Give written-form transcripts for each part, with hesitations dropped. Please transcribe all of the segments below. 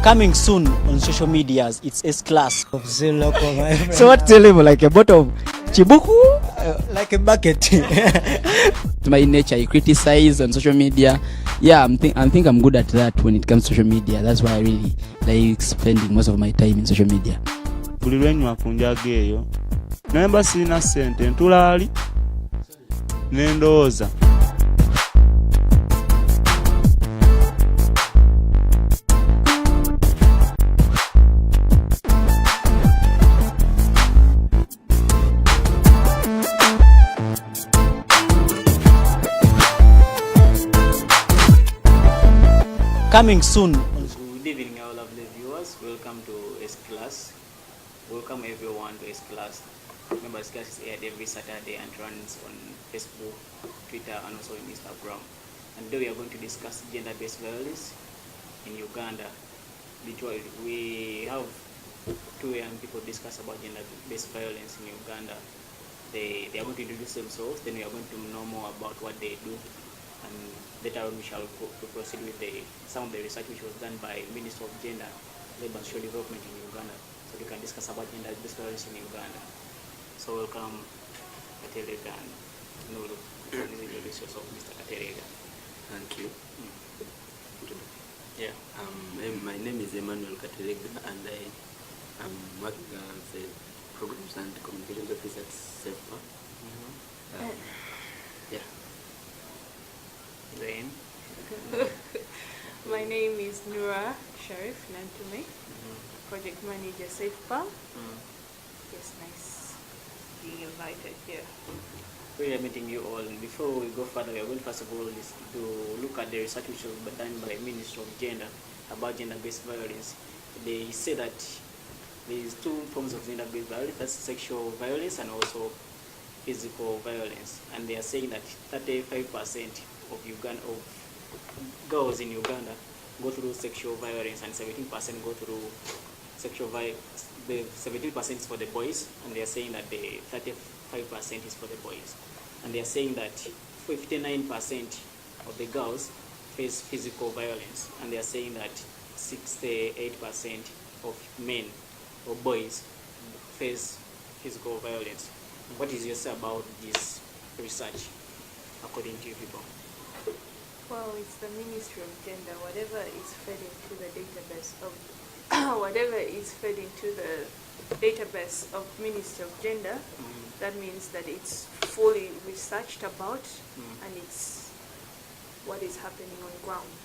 Coming soon on social medias, it's S-Class. So what's the level? Like a bottle of chibuku? Like a bucket. To my nature, I criticize on social media. Yeah, I think I'm good at that when it comes to social media. That's why I really like spending most of my time in social media. Buli lwenywa ku njaga eyo naye mba sirina ssente ntulaali n'endowooza. Coming soon. Good evening, our lovely viewers. Welcome to S-Class. Welcome everyone to S-Class. Remember, S-Class is aired every Saturday and runs on Facebook, Twitter, and also on Instagram. And today we are going to discuss gender-based violence in Uganda. We have two young people discuss about gender-based violence in Uganda. They are going to introduce themselves, then we are going to know more about what they do. And later on we shall proceed with some of the research which was done by Minister of Gender, Labour and Social Development in Uganda. So we can discuss about gender-based violence in Uganda. So welcome, Katerega and Nuru. Please introduce yourself, Mr. Katerega. Thank you. Yeah. My name is Emmanuel Katerega and I am working as a Programs and Communications Officer at Safepal. Yeah. Then? My name is Nura Sharif Nantume, Project Manager Safepal. Yes, nice being invited here. We are meeting you all. Before we go further, we are going first of all to look at the research which was done by Minister of Gender about gender-based violence. They say that there is two forms of gender-based violence, that's sexual violence and also physical violence. And they are saying that 35% of girls in Uganda go through sexual violence and 17% go through sexual violence. The 17% is for the boys, and they are saying that the 35% is for the boys. And they are saying that 59% of the girls face physical violence, and they are saying that 68% of men or boys face physical violence. What is your say about this research, according to you people? Well, it's the Ministry of Gender. Whatever is fed into the database of Ministry of Gender, that means that it's fully researched about and it's what is happening on ground.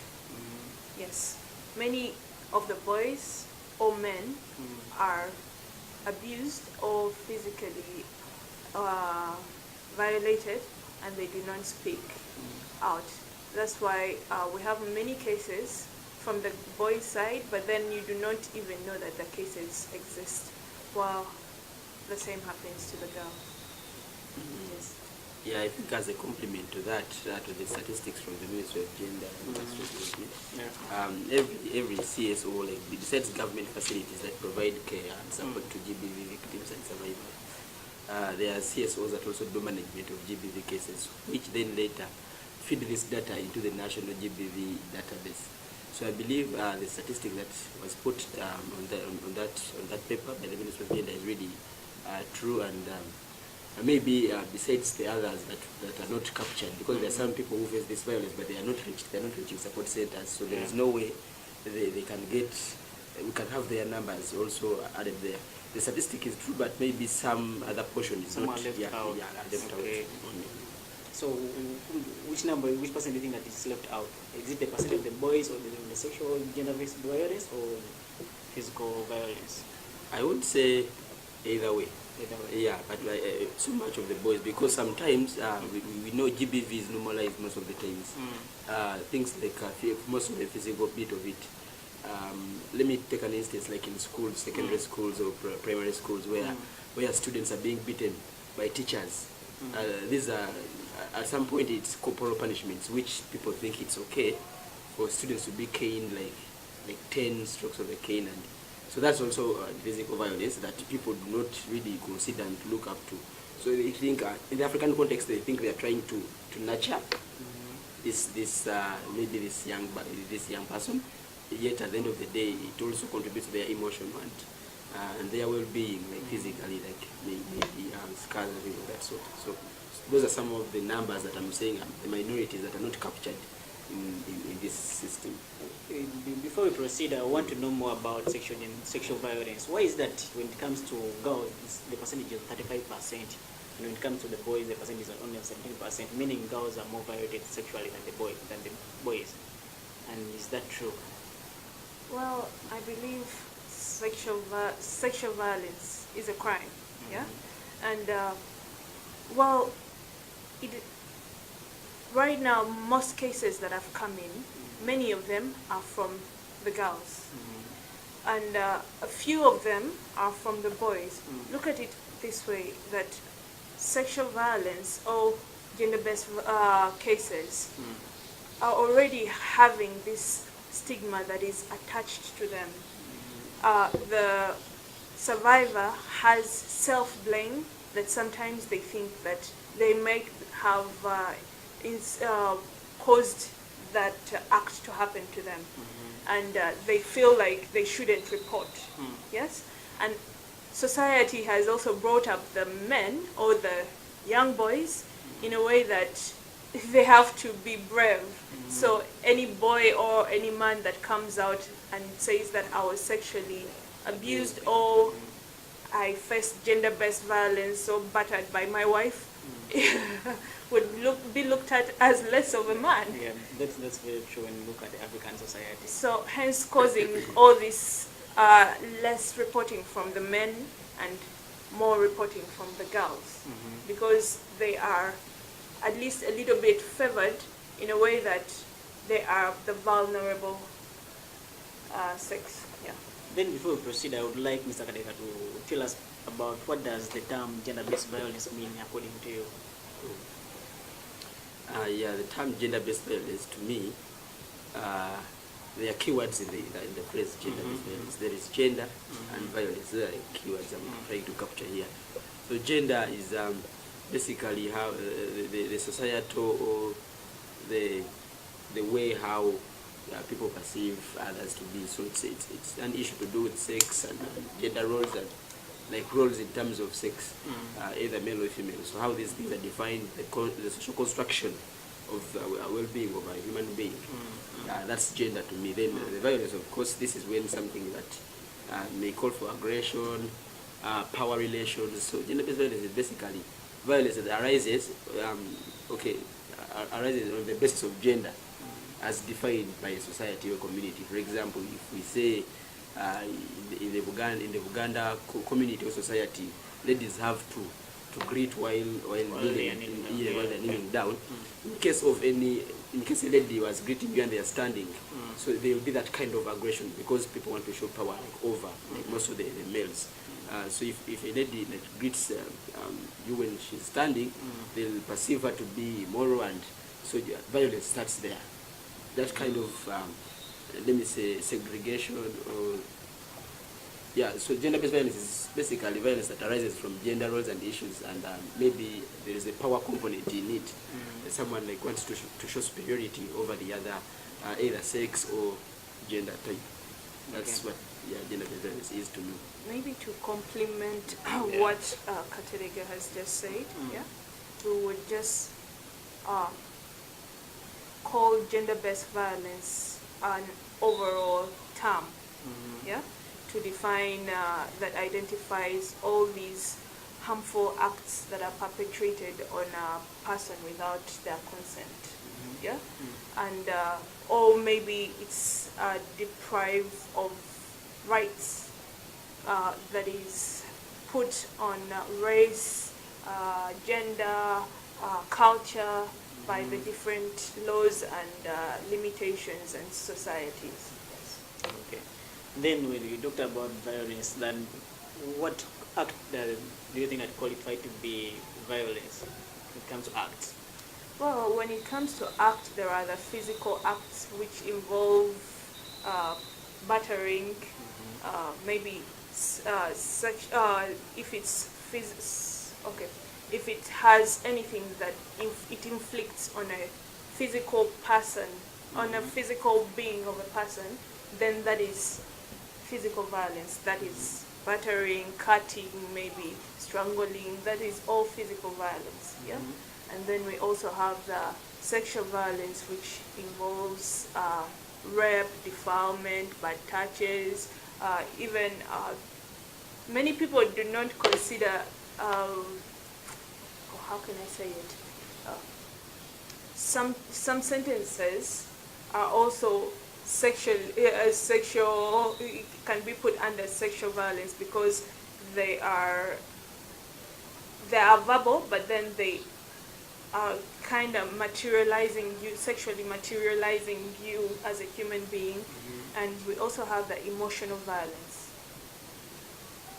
Yes, many of the boys or men are abused or physically violated, and they do not speak out. That's why we have many cases from the boys' side, but then you do not even know that the cases exist, while the same happens to the girl. Yes. Yeah, I think as a complement to that, to the statistics from the Ministry of Gender and every CSO, like besides government facilities that provide care and support to GBV victims and survivors, there are CSOs that also do management of GBV cases, which then later feed this data into the national GBV database. So I believe the statistic that was put on that paper by the Ministry of Gender is really true, and maybe besides the others that are not captured, because there are some people who face this violence but they are not reaching support centers, so there is no way they can get, we can have their numbers also added there. The statistic is true, but maybe some other portion is not left out. Left okay. out. So which percent do you think that is left out? Is it the percent of the boys or the sexual gender-based violence or physical violence? I would say either way. Yeah, but so much of the boys, because sometimes we know GBV is normalized most of the times. Things like most of the physical bit of it. Let me take an instance, like in schools, secondary schools or primary schools, where students are being beaten by teachers. These are, at some point, it's corporal punishments, which people think it's okay for students to be caned like 10 strokes of the cane, and so that's also physical violence that people do not really consider and look up to. So they think, in the African context, they think they are trying to nurture maybe this young person, yet at the end of the day, it also contributes to their emotion and their well-being, like physically, like maybe scars and things of that sort. So those are some of the numbers that I'm saying, the minorities that are not captured in this system. Before we proceed, I want to know more about sexual violence. Why is that when it comes to girls, the percentage is 35%, and when it comes to the boys, the percentage is only 17%, meaning girls are more violated sexually than the boys? And is that true? Well, I believe sexual violence is a crime, yeah? And, well, right now, most cases that have come in, many of them are from the girls. And a few of them are from the boys. Look at it this way, that sexual violence or gender-based cases are already having this stigma that is attached to them. The survivor has self-blame, that sometimes they think that they may have caused that act to happen to them, and they feel like they shouldn't report. Yes, and society has also brought up the men or the young boys in a way that they have to be brave. So any boy or any man that comes out and says that I was sexually abused or I faced gender-based violence or battered by my wife would be looked at as less of a man. Yeah, that's very true when you look at the African society. So hence causing all this less reporting from the men and more reporting from the girls, because they are at least a little bit favored in a way that they are the vulnerable sex. Yeah. Then before we proceed, I would like Mr. Kadeka to tell us about what does the term gender-based violence mean according to you? Yeah, the term gender-based violence, to me, there are keywords in the phrase gender-based violence. There is gender and violence. Those are the keywords I'm trying to capture here. So gender is basically how the societal or the way how people perceive others to be. So it's an issue to do with sex and gender roles, and like roles in terms of sex, either male or female. So how these things are defined, the social construction of the well-being of a human being. That's gender to me. Then the violence, of course, this is when something that may call for aggression, power relations. So gender-based violence is basically violence that arises, arises on the basis of gender, as defined by a society or community. For example, if we say in the Uganda community or society, ladies have to greet while kneeling down. In case a lady was greeting you and they are standing, so there will be that kind of aggression because people want to show power over most of the males. So if a lady greets you when she's standing, they'll perceive her to be immoral, and so violence starts there. That kind of, let me say, segregation or, so gender-based violence is basically violence that arises from gender roles and issues, and maybe there is a power component in it. Someone wants to show superiority over the other, either sex or gender type. That's what gender-based violence is to me. Maybe to complement what Katerega has just said, we would just call gender-based violence an overall term, to define that identifies all these harmful acts that are perpetrated on a person without their consent, and or maybe it's deprived of rights that is put on race, gender, culture, by the different laws and limitations and societies. Yes. Okay. Then when you talked about violence, then what act do you think that qualify to be violence when it comes to acts? Well, when it comes to acts, there are the physical acts which involve battering, maybe such if it's if it has anything that it inflicts on a physical person, on a physical being of a person, then that is physical violence. That is battering, cutting, maybe strangling. That is all physical violence. Yeah. And then we also have the sexual violence, which involves rape, defilement, bad touches, even many people do not consider, how can I say it? Some sentences are also sexual, can be put under sexual violence because they are verbal, but then they are kind of materializing you, sexually materializing you as a human being. And we also have the emotional violence.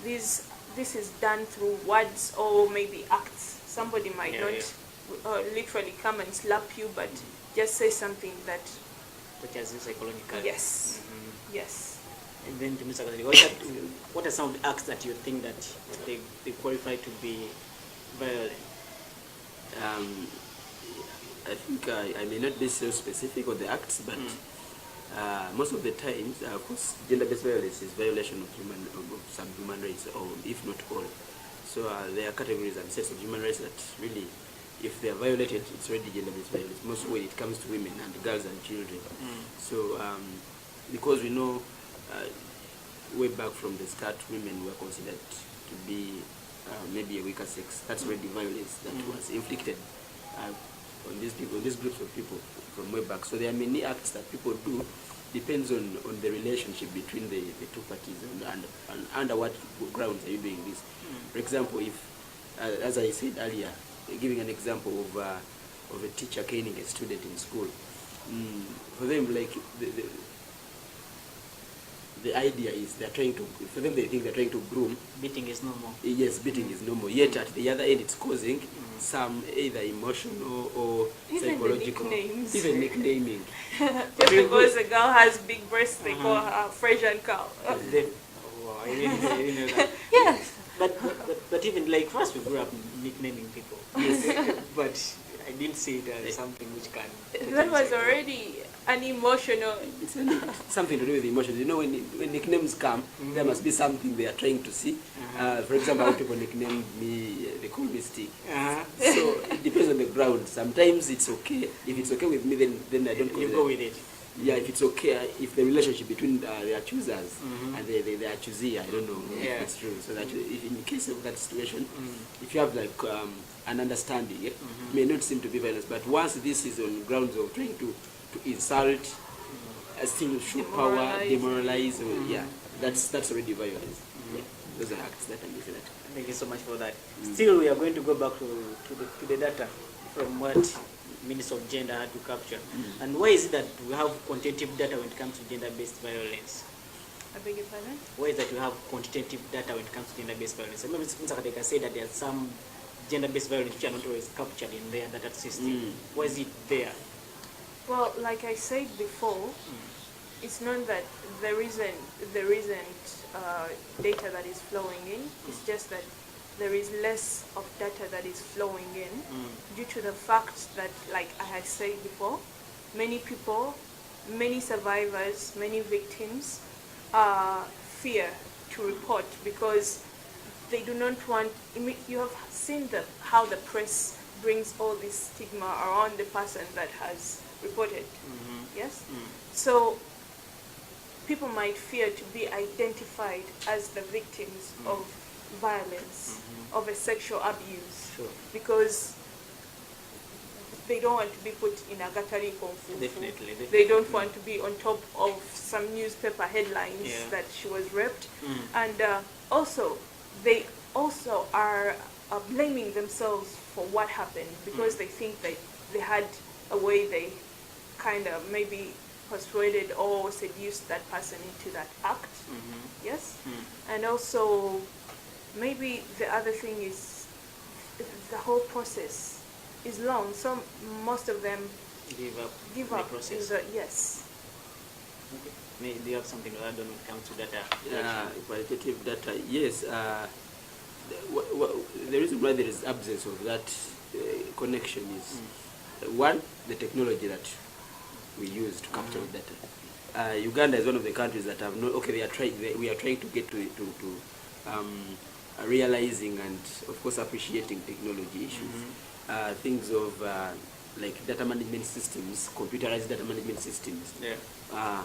This is done through words or maybe acts. Somebody might not literally come and slap you, but just say something that touches you psychologically. Yes. Yes. And then to Mr. Kazali, what are some of the acts that you think that they qualify to be violent? I think I may not be so specific on the acts, but most of the times, of course, gender-based violence is violation of some human rights, or if not all. So there are categories and sets of human rights that really, if they are violated, it's already gender-based violence. Most when it comes to women and girls and children. So because we know way back from the start, women were considered to be maybe a weaker sex. That's already violence that was inflicted on these people, these groups of people from way back. So there are many acts that people do, depends on the relationship between the two parties and under what grounds are you doing this. For example, if, as I said earlier, giving an example of a teacher caning a student in school, for them, like, the idea is they think they're trying to groom. Beating is normal. Yes, beating is normal. Yet at the other end, it's causing some either emotional or even psychological, even nicknaming. Just because a girl has big breasts, they call her Frasian cow. Wow, I didn't know that. Yes. But even like first we grew up nicknaming people. Yes. But I didn't see it as something which can. That was already an emotional. It's something to do with emotions. You know, when nicknames come, there must be something they are trying to see. For example, how people nickname me, they call me Stick. So it depends on the ground. Sometimes it's okay. If it's okay with me, then I don't. You go with it. Yeah, if it's okay, if the relationship between their choosers and their choosee, I don't know if it's true. So that if in case of that situation, if you have like an understanding, it may not seem to be violence. But once this is on grounds of trying to insult, still show power, demoralize, yeah, that's already violence. Yeah, those are acts that I'm looking at. Thank you so much for that. Still, we are going to go back to the data from what Minister of Gender had to capture. And why is it that we have quantitative data when it comes to gender-based violence? I beg your pardon? Why is that we have quantitative data when it comes to gender-based violence? I remember Mr. Kadeka said that there are some gender-based violence which are not always captured in their data system. Why is it there? Well, like I said before, it's not that there isn't data that is flowing in. It's just that there is less of data that is flowing in due to the fact that, like I had said before, many people, many survivors, many victims fear to report because they do not want. You have seen how the press brings all this stigma around the person that has reported. Yes? So people might fear to be identified as the victims of violence, of a sexual abuse, because they don't want to be put in a gatari konfu. Definitely. They don't want to be on top of some newspaper headlines that she was raped. And also, they also are blaming themselves for what happened because they think that they had a way they kind of maybe persuaded or seduced that person into that act. Yes? And also, maybe the other thing is the whole process is long. So most of them give up. Process. Yes. Okay. Do you have something to add when it comes to data? Qualitative data, yes. The reason why there is absence of that connection is one, the technology that we use to capture the data. Uganda is one of the countries that have not. Okay, we are trying to get to realizing and of course appreciating technology issues. Things of like data management systems, computerized data management systems. Yeah.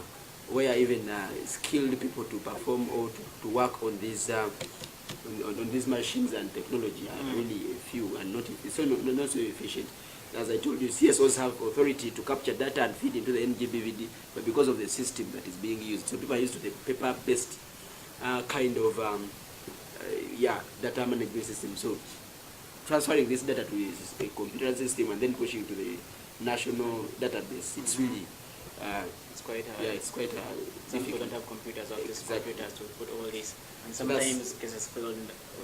Where even skilled people to perform or to work on these on these machines and technology are really few and not so efficient. As I told you, CSOs have authority to capture data and feed into the NGBVD, but because of the system that is being used, so people are used to the paper-based kind of data management system. So transferring this data to a computer system and then pushing to the national database, it's really It's quite it's quite some people difficult. don't have computers or use Exactly. computers to put all this, and So sometimes cases fail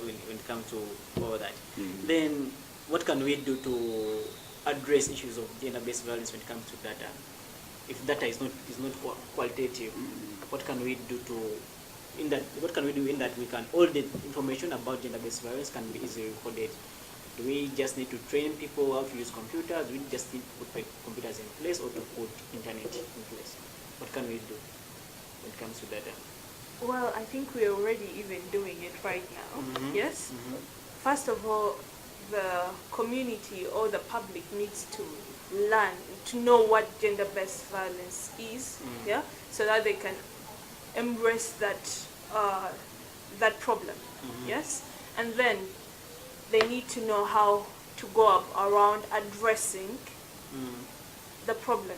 when it comes to all that. Mhm. Then what can we do to address issues of gender-based violence when it comes to data? If data is not qualitative, what can we do in that we can all the information about gender-based violence can be easily recorded? Do we just need to train people how to use computers? Do we just need to put computers in place or to put internet in place? What can we do when it comes to data? Well, I think we're already even doing it right now. Mhm. Yes? First of all, the community or the public needs to learn, to know what gender-based violence is, yeah, so that they can embrace that problem, yes, and then they need to know how to go around addressing the problem.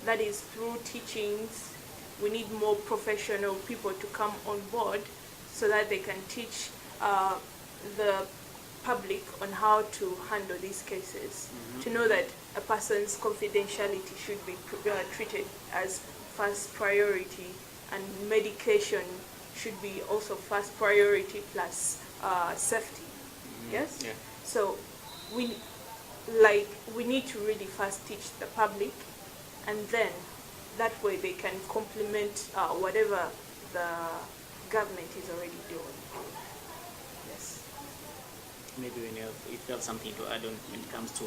That is through teachings. We need more professional people to come on board so that they can teach the public on how to handle these cases, to know that a person's confidentiality should be treated as first priority, and medication should be also first priority plus safety. Yes? Yeah. So we need to really first teach the public, and then that way they can complement whatever the government is already doing. Yes. Maybe if you have something to add on when it comes to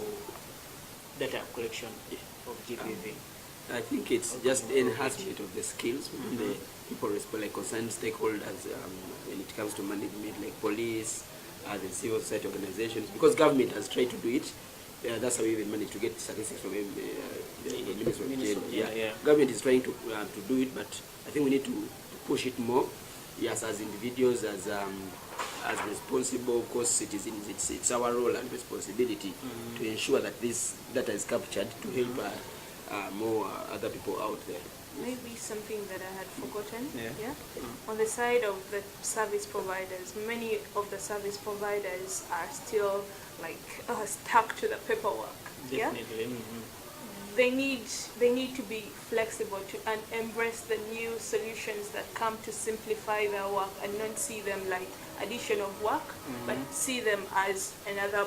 data collection of GBV. I think it's just the enhancement of the skills within the people like concerned stakeholders when it comes to management, like police, the civil society organizations, because government has tried to do it. That's how we even managed to get statistics from the Ministry of Gender. Yeah. Government is trying to do it, but I think we need to push it more. Yes, as individuals, as responsible, of course, citizens, it's our role and responsibility to ensure that this data is captured to help more other people out there. Maybe something that I had forgotten. Yeah. On the side of the service providers, many of the service providers are still stuck to the paperwork. Definitely. They need to be flexible and embrace the new solutions that come to simplify their work, and not see them like addition of work, but see them as another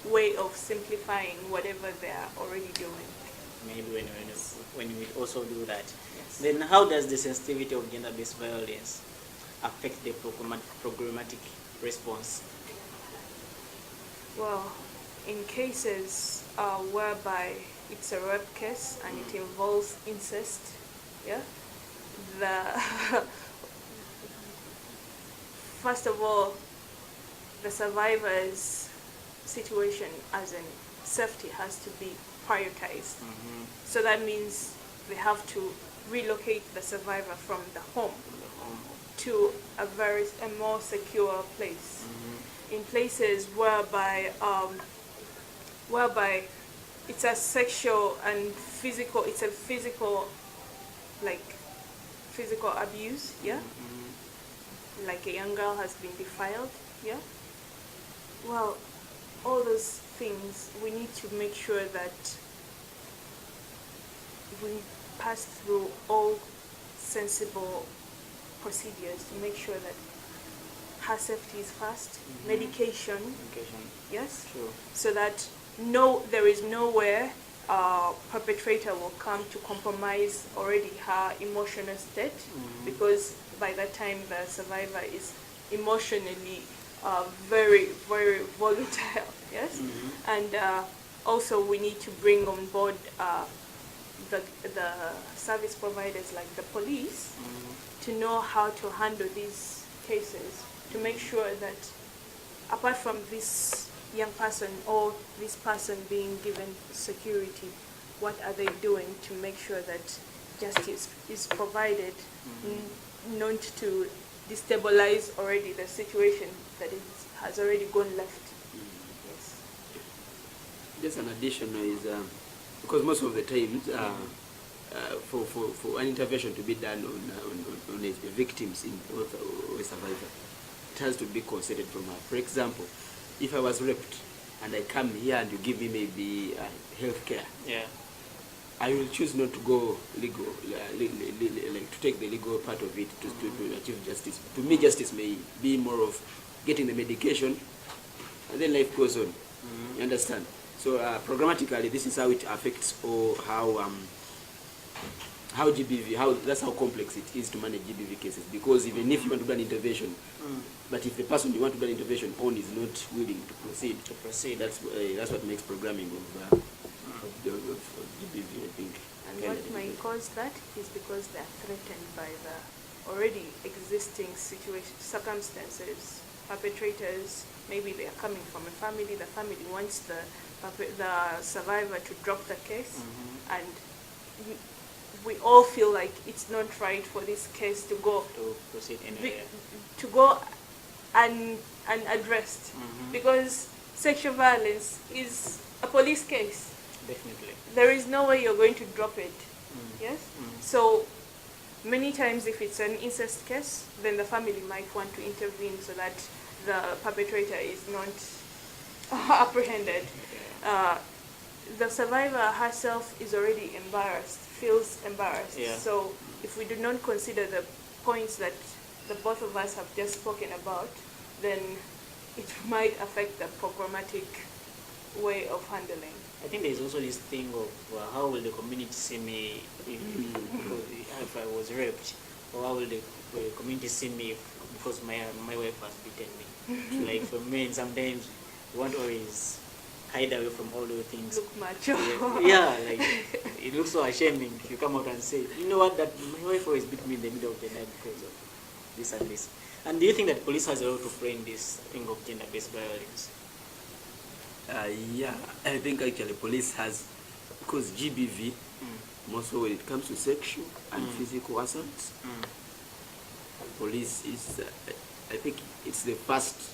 way of simplifying whatever they are already doing. Maybe when we also do that, then how does the sensitivity of gender-based violence affect the programmatic response? Well, in cases whereby it's a rape case and it involves incest, first of all, the survivor's situation as in safety has to be prioritized. So that means they have to relocate the survivor from the home to a more secure place. In places whereby it's a sexual and physical, it's a physical abuse, like a young girl has been defiled, well, all those things, we need to make sure that we pass through all sensible procedures to make sure that her safety is first, medication, yes, True. so that there is nowhere perpetrator will come to compromise already her emotional state, because by that time the survivor is emotionally very, very volatile, yes? And also we need to bring on board the service providers like the police to know how to handle these cases, to make sure that apart from this young person or this person being given security, what are they doing to make sure that justice is provided, not to destabilize already the situation that it has already gone left. Yes. Just an additional is because most of the times for an intervention to be done on a victims or a survivor, it has to be considered from her. For example, if I was raped and I come here and you give me maybe health care, I will choose not to go legal, like to take the legal part of it to achieve justice. To me, justice may be more of getting the medication, and then life goes on. You understand? So programmatically, this is how it affects, or how GBV, that's how complex it is to manage GBV cases. Because even if you want to do an intervention, but if the person you want to do an intervention on is not willing to proceed, that's what makes programming of GBV, I think. And what might cause that is because they are threatened by the already existing circumstances. Perpetrators, maybe they are coming from a family, the family wants the survivor to drop the case, and we all feel like it's not right for this case to go unaddressed, because sexual violence is a police case. Definitely. There is no way you're going to drop it. Yes? So many times if it's an incest case, then the family might want to intervene so that the perpetrator is not apprehended. The survivor herself is already embarrassed, feels embarrassed. So if we do not consider the points that the both of us have just spoken about, then it might affect the programmatic way of handling. I think there's also this thing of how will the community see me if I was raped, or how will the community see me because my wife has beaten me. Like for men, sometimes you want to always hide away from all those things. Look macho. Like it looks so ashaming if you come out and say, you know what, that my wife always beat me in the middle of the night because of this and this. And do you think that police has a role to play in this thing of gender-based violence? Yeah, I think actually police has, because GBV, mostly when it comes to sexual and physical assaults, police is, I think it's the first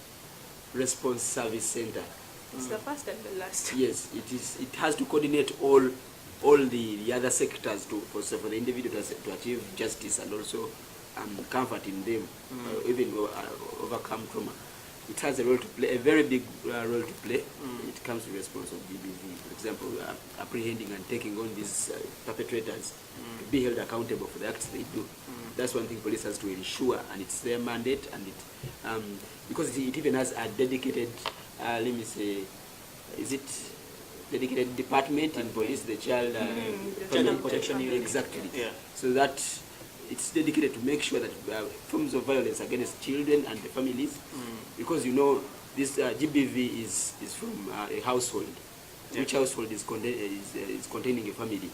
response service center. It's the first and the last. Yes, it is. It has to coordinate all the other sectors for the individual to achieve justice and also comfort in them, even overcome trauma. It has a role to play, a very big role to play when it comes to response of GBV. For example, apprehending and taking on these perpetrators to be held accountable for the acts they do. That's one thing police has to ensure, and it's their mandate, and it because it even has a dedicated, let me say, is it dedicated department in police, the child protection unit. Exactly. Yeah. So that it's dedicated to make sure that forms of violence against children and the families, because you know this GBV is from a household, which household is containing a family.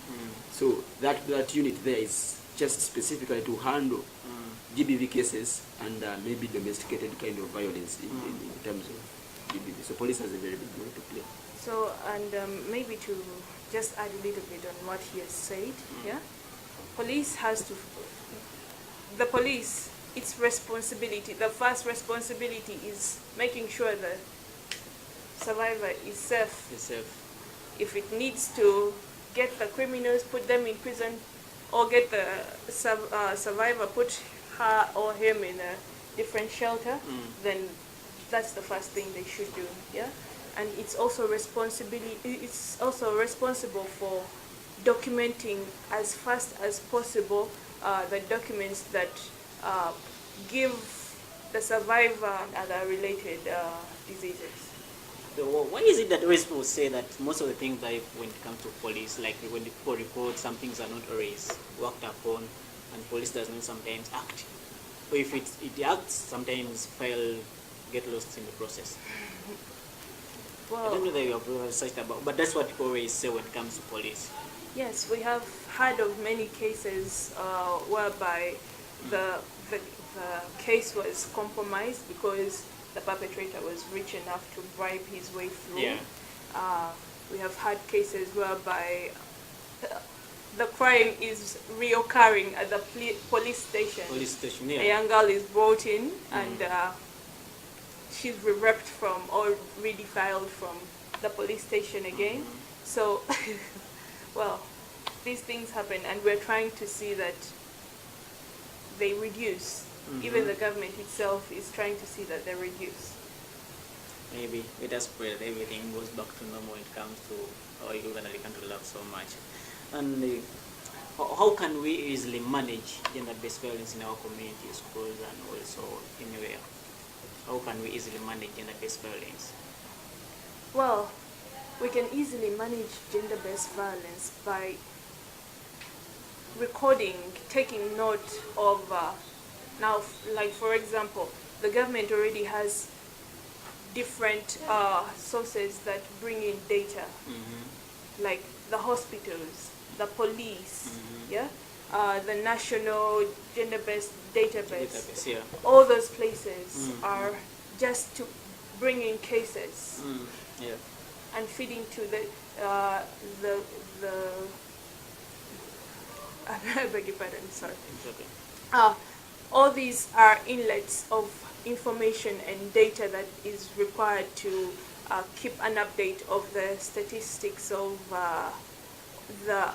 So that unit there is just specifically to handle GBV cases and maybe domesticated kind of violence in terms of GBV. So police has a very big role to play. So, and maybe to just add a little bit on what he has said, police has to, the police, its responsibility, the first responsibility is making sure the survivor is safe. If it needs to get the criminals, put them in prison, or get the survivor, put her or him in a different shelter, then that's the first thing they should do. And it's also it's also responsible for documenting as fast as possible the documents that give the survivor and other related diseases. So why is it that always people say that most of the things that when it comes to police, like when the people report, some things are not always worked upon, and police does not sometimes act? Or if it acts, sometimes file get lost in the process. Well, I don't know that you have researched about, but that's what people always say when it comes to police. Yes, we have heard of many cases whereby the, the case was compromised because the perpetrator was rich enough to bribe his way through. Yeah. We have had cases whereby the crime is reoccurring at the police station. Police station, A yeah. young girl is brought in and she's re-repped from or redefiled from the police station again. So, well, these things happen and we're trying to see that they reduce. Even the government itself is trying to see that they reduce. Maybe let us pray that everything goes back to normal when it comes to our Uganda country love so much. And how can we easily manage gender-based violence in our community, schools, and also anywhere? How can we easily manage gender-based violence? Well, we can easily manage gender-based violence by recording, taking note of, now, like for example, the government already has different sources that bring in data, like the hospitals, the police, yeah, the national gender-based database. Yeah. All those places are just to bring in cases Yeah. and feeding to the I beg your pardon, sorry. It's okay. All these are inlets of information and data that is required to keep an update of the statistics of the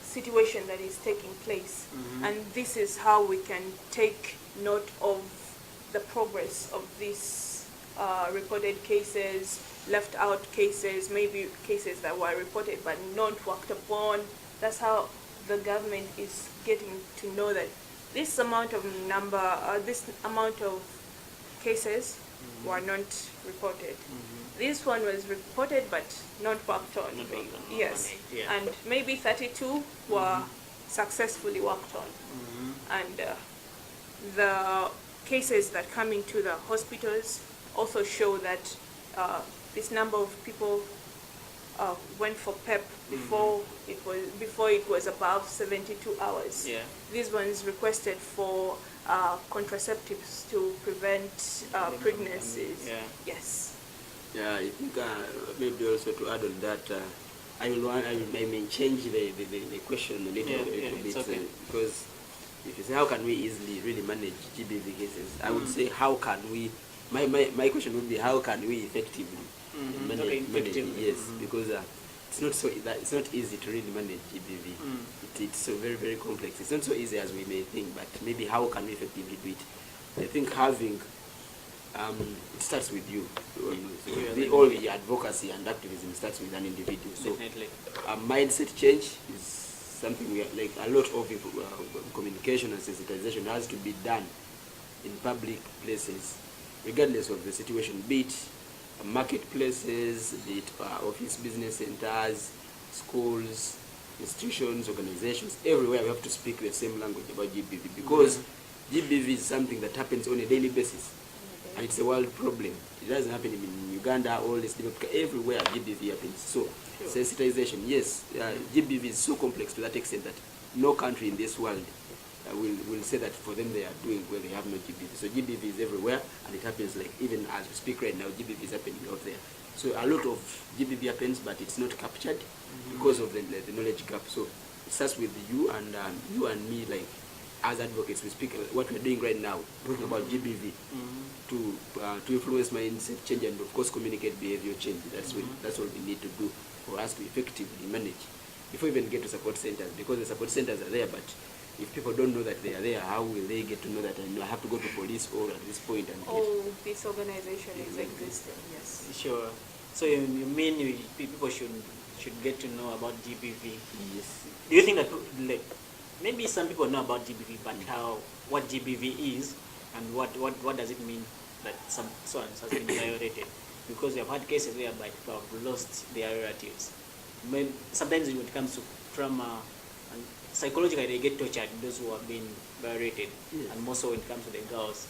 situation that is taking place. And this is how we can take note of the progress of these reported cases, left out cases, maybe cases that were reported but not worked upon. That's how the government is getting to know that this amount of cases were not reported. This one was reported but not worked on. Not worked on, Yes, yeah. and maybe 32 were successfully worked on. And the cases that come into the hospitals also show that this number of people went for PEP before it was above 72 hours. Yeah. These ones requested for contraceptives to prevent pregnancies. Yeah. Yes. Yeah, I think maybe also to add on that, I may change the question a little it's bit okay. because if you say how can we easily really manage GBV cases, I would say how can we. My question would be how can we effectively manage yes, because it's not easy to really manage GBV. It's so very, very complex. It's not so easy as we may think, but maybe how can we effectively do it? I think having it starts with you. All the advocacy and activism starts with an individual. So Definitely. a mindset change is something we are, like a lot of communication and sensitization has to be done in public places, regardless of the situation, be it marketplaces, be it office business centers, schools, institutions, organizations, everywhere we have to speak the same language about GBV because GBV is something that happens on a daily basis and it's a world problem. It doesn't happen in Uganda, all this, everywhere GBV happens. So sensitization, yes, GBV is so complex to that extent that no country in this world will say that for them they are doing where they have no GBV. So GBV is everywhere and it happens like even as we speak right now, GBV is happening out there. So a lot of GBV happens but it's not captured because of the knowledge gap. So it starts with you and me, like as advocates, we speak what we're doing right now, talking about GBV to influence mindset change and of course communicate behavior change. That's what we need to do for us to effectively manage. Before we even get to support centers, because the support centers are there, but if people don't know that they are there, how will they get to know that I have to go to police or at this point and This organization is existing, yes. Sure. So you mean people should get to know about GBV? yes. Do you think that like maybe some people know about GBV, but what GBV is and what does it mean that some someone has been violated? Because we have had cases whereby people have lost their relatives. Sometimes when it comes to trauma, and psychologically they get tortured, those who have been violated, and more so when it comes to the girls.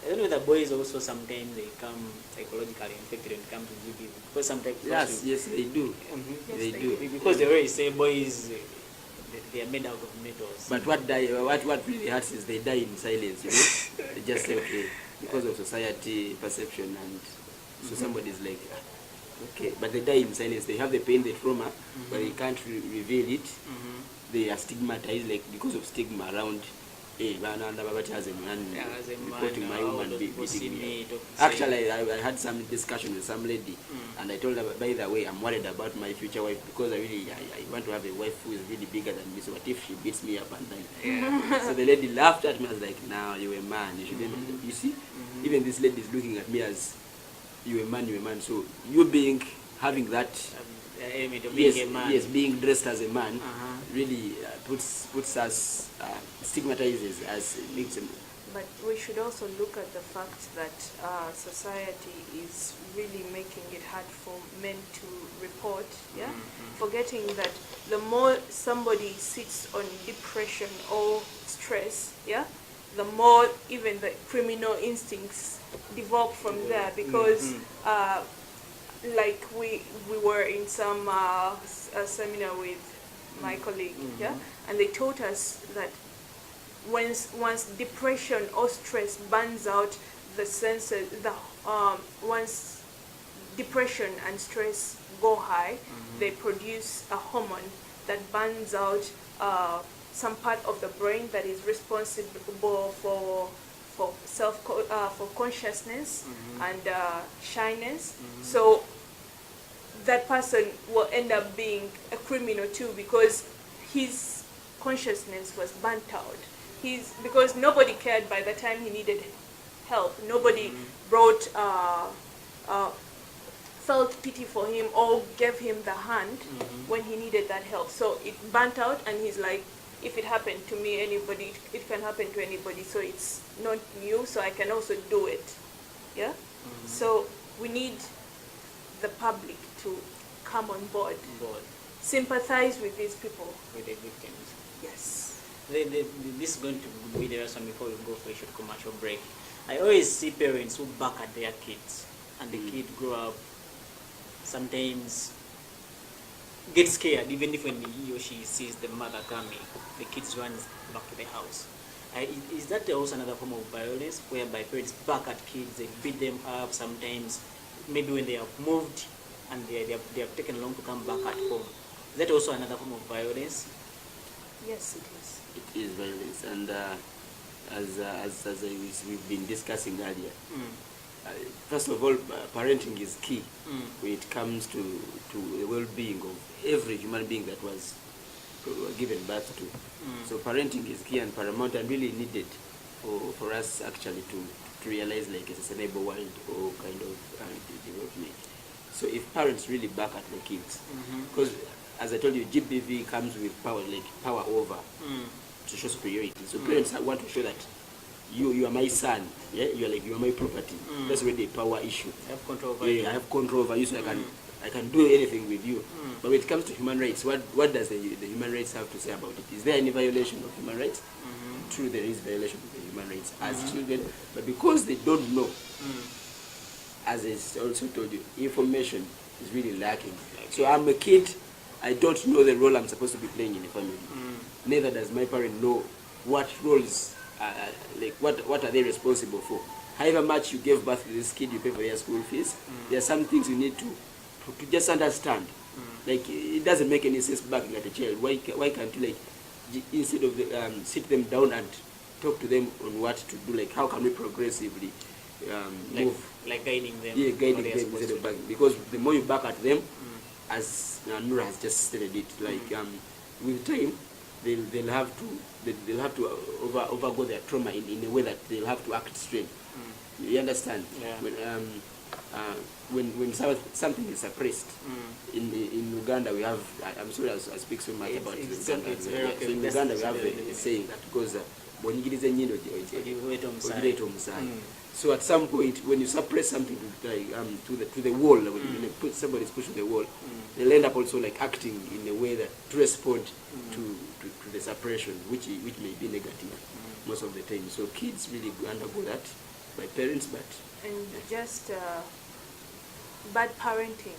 I don't know that boys also sometimes they come psychologically infected when it comes to GBV, because sometimes Yes, they do. Mhm. They do. Because they always say boys they are made out of metals. But what really hurts is they die in silence, you know. They just say, okay, because of society perception, and so somebody's like, "Ah, okay," but they die in silence. They have the pain, the trauma, but they can't reveal it. They are stigmatized, like because of stigma around. Hey, as a man, reporting my woman beating me. Actually, I had some discussion with some lady, and I told her, by the way, I'm worried about my future wife, because I want to have a wife who is really bigger than me. So what if she beats me up and then? So the lady laughed at me. I was like, "Now you're a man. You shouldn't." You see, even this lady is looking at me as, "You're a man. You're a man." So you having that. Element of being a man. Yes, being dressed as a man really puts us stigmatizes as victim. But we should also look at the fact that society is really making it hard for men to report, forgetting that the more somebody sits on depression or stress, the more even the criminal instincts develop from there, because like we were in some seminar with my colleague, and they taught us that once depression or stress burns out the senses, once depression and stress go high, they produce a hormone that burns out some part of the brain that is responsible for for consciousness and shyness. So that person will end up being a criminal too, because his consciousness was burnt out. Because nobody cared by the time he needed help. Nobody brought felt pity for him or gave him the hand when he needed that help. So it burnt out, and he's like, if it happened to me, anybody, it can happen to anybody. So it's not new, so I can also do it. Yeah? So we need the public to come on board. Sympathize with these people. With the victims. Yes. This is going to be the last one before we go for a short commercial break. I always see parents who back at their kids, and the kid grow up, sometimes get scared, even if when he or she sees the mother coming, the kids run back to the house. Is that also another form of violence, whereby parents back at kids, they beat them up sometimes, maybe when they have moved and they have taken long to come back at home? Is that also another form of violence? Yes, it is. It is violence, and as we've been discussing earlier, first of all, parenting is key when it comes to the well-being of every human being that was given birth to. So parenting is key and paramount, and really needed for us actually to realize like a sustainable world or kind of development. So if parents really back at the kids, because as I told you, GBV comes with power over social superiority. So parents want to show that you are my son, you are my property. That's really a power issue. I have control over you. I have control over you, so I can do anything with you. But when it comes to human rights, what does the human rights have to say about it? Is there any violation of human rights? True, there is violation of the human rights as children, but because they don't know, as I also told you, information is really lacking. So I'm a kid, I don't know the role I'm supposed to be playing in the family. Neither does my parent know what roles, what are they responsible for. However much you gave birth to this kid, you pay for their school fees. There are some things you need to just understand. Like, it doesn't make any sense backing at a child. Why can't you, like, instead of sit them down and talk to them on what to do, like how can we progressively move? Like guiding them. Yeah, guiding them instead of backing. Because the more you back at them, as Nura has just stated it, like with time, they'll have to overgo their trauma in a way that they'll have to act straight. You understand? Yeah. When something is suppressed, in Uganda we have, I'm sorry I speak so much about Uganda. So in Uganda we have a saying that goes, so at some point when you suppress something to the wall, when you put somebody's pushed to the wall, they'll end up also like acting in a way that to respond to the suppression, which may be negative most of the time. So kids really undergo that. my parents, but And just bad parenting.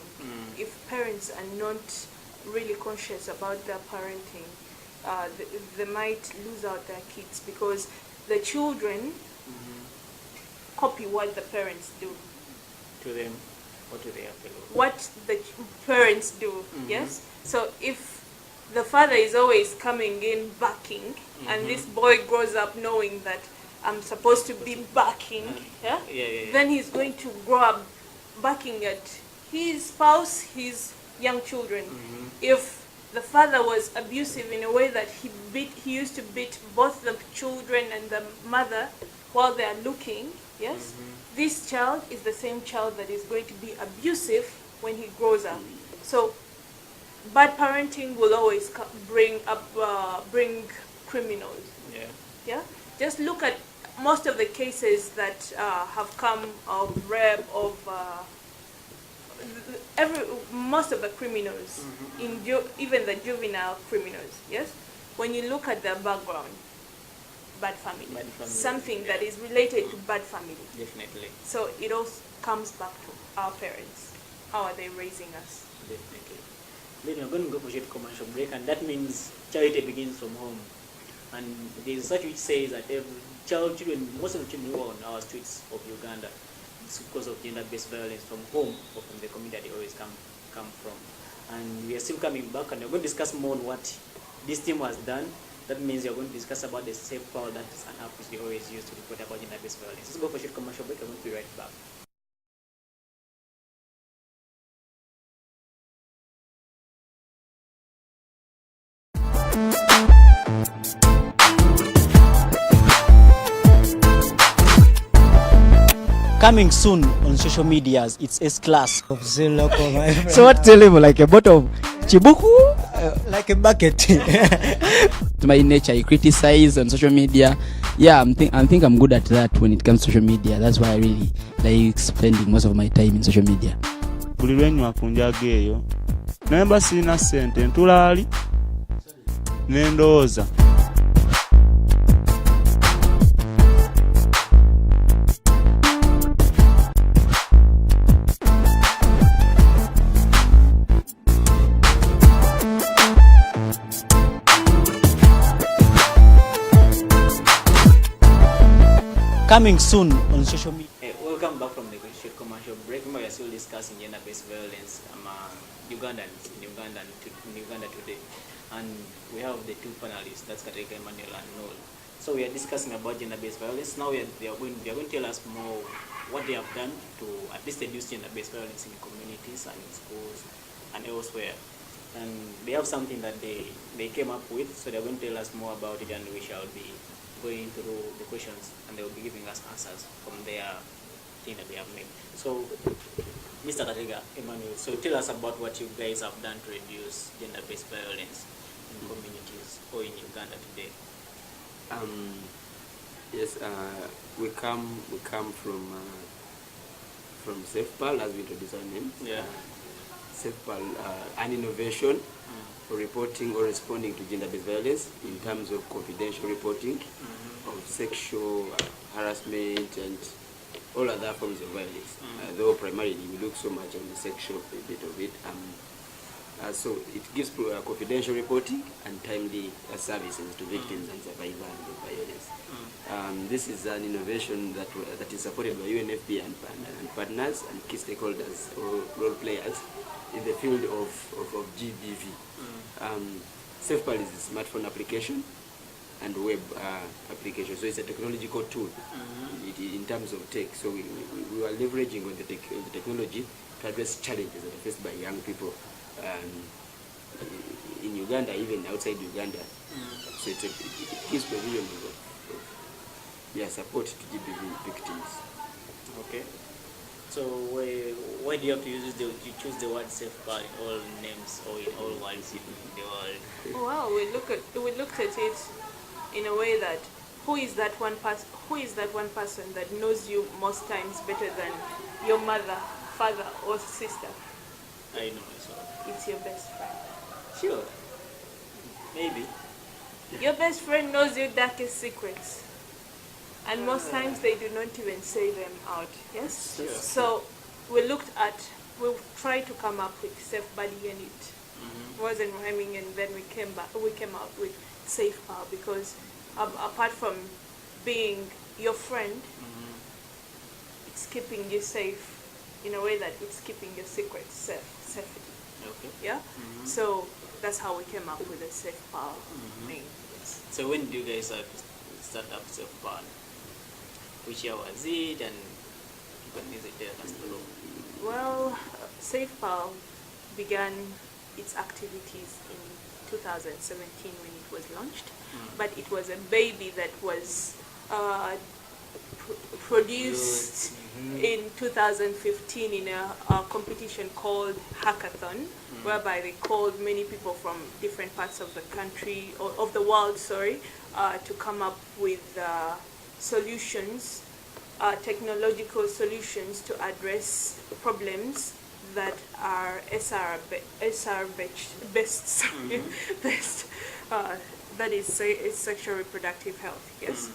If parents are not really conscious about their parenting, they might lose out their kids because the children copy what the parents do. To them, what do they have to do? What the parents do, yes? So if the father is always coming in backing, and this boy grows up knowing that I'm supposed to be backing, yeah? Then he's going to grow up backing at his spouse, his young children. If the father was abusive in a way that he used to beat both the children and the mother while they are looking, yes? This child is the same child that is going to be abusive when he grows up. So bad parenting will always bring criminals. Yeah. Just look at most of the cases that have come of rape, of most of the criminals, even the juvenile criminals. Yes, when you look at their background, bad family, something that is related to bad family. Definitely. So it all comes back to our parents. How are they raising us? Definitely. Then we're going to go for a short commercial break, and that means charity begins from home. And there is such which says that most of the children who are on our streets of Uganda, it's because of gender-based violence from home or from the community that they always come from. And we are still coming back, and we're going to discuss more on what this team has done. That means we're going to discuss about the Safepal, that is an app which they always use to report about gender-based violence. Let's go for a short commercial break. I'm going to be right back. Coming soon on social medias, it's S-Class. So what's the level? Like a bottle of chibuku? Like a bucket. To my nature, I criticize on social media. Yeah, I think I'm good at that when it comes to social media. That's why I really like spending most of my time in social media. Buli lwenywa ku njaga eyo naye mba sirina ssente ntulaali n'endowooza. Coming soon on social media. Welcome back from the short commercial break. Remember, we are still discussing gender-based violence among Ugandans in Uganda today. And we have the two panelists, that's Katrika, Emmanuel, and Noel. So we are discussing about gender-based violence. Now they are going to tell us more what they have done to at least reduce gender-based violence in communities and in schools and elsewhere. And they have something that they came up with, so they're going to tell us more about it, and we shall be going through the questions, and they will be giving us answers from their thing that they have made. So, Mr. Katrika, Emmanuel, so tell us about what you guys have done to reduce gender-based violence in communities or in Uganda today. Yes, we come from Safepal, as we introduced our name. Yeah. Safepal, an innovation for reporting or responding to gender-based violence in terms of confidential reporting of sexual harassment and all other forms of violence. Though primarily we look so much on the sexual bit of it. So it gives confidential reporting and timely services to victims and survivors of violence. This is an innovation that is supported by UNFP and partners and key stakeholders or role players in the field of GBV. Safepal is a smartphone application and web application, so it's a technological tool in terms of tech. So we are leveraging on the technology to address challenges that are faced by young people in Uganda, even outside Uganda. So it gives provision of support to GBV victims. Okay. So why do you have to you choose the word Safepal in all names or in all words in the world? Well, we looked at it in a way that who is that one person that knows you most times better than your mother, father, or sister? I know myself. It's your best friend. Sure. Maybe. Your best friend knows your darkest secrets. And most times they do not even say them out. Yes? Sure. So we tried to come up with Safepal unit. Wasn't rhyming, and then we came out with Safepal because apart from being your friend, it's keeping you safe in a way that it's keeping your secrets safety. Okay. Yeah? So that's how we came up with the Safepal name. Yes. So when did you guys start up Safepal? Which year was it, and when is it there? Well, Safepal began its activities in 2017 when it was launched, but it was a baby that was produced in 2015 in a competition called Hackathon, whereby they called many people from different parts of the country, or of the world, to come up with solutions, technological solutions to address problems that are SR based, that is sexual reproductive health. Yes,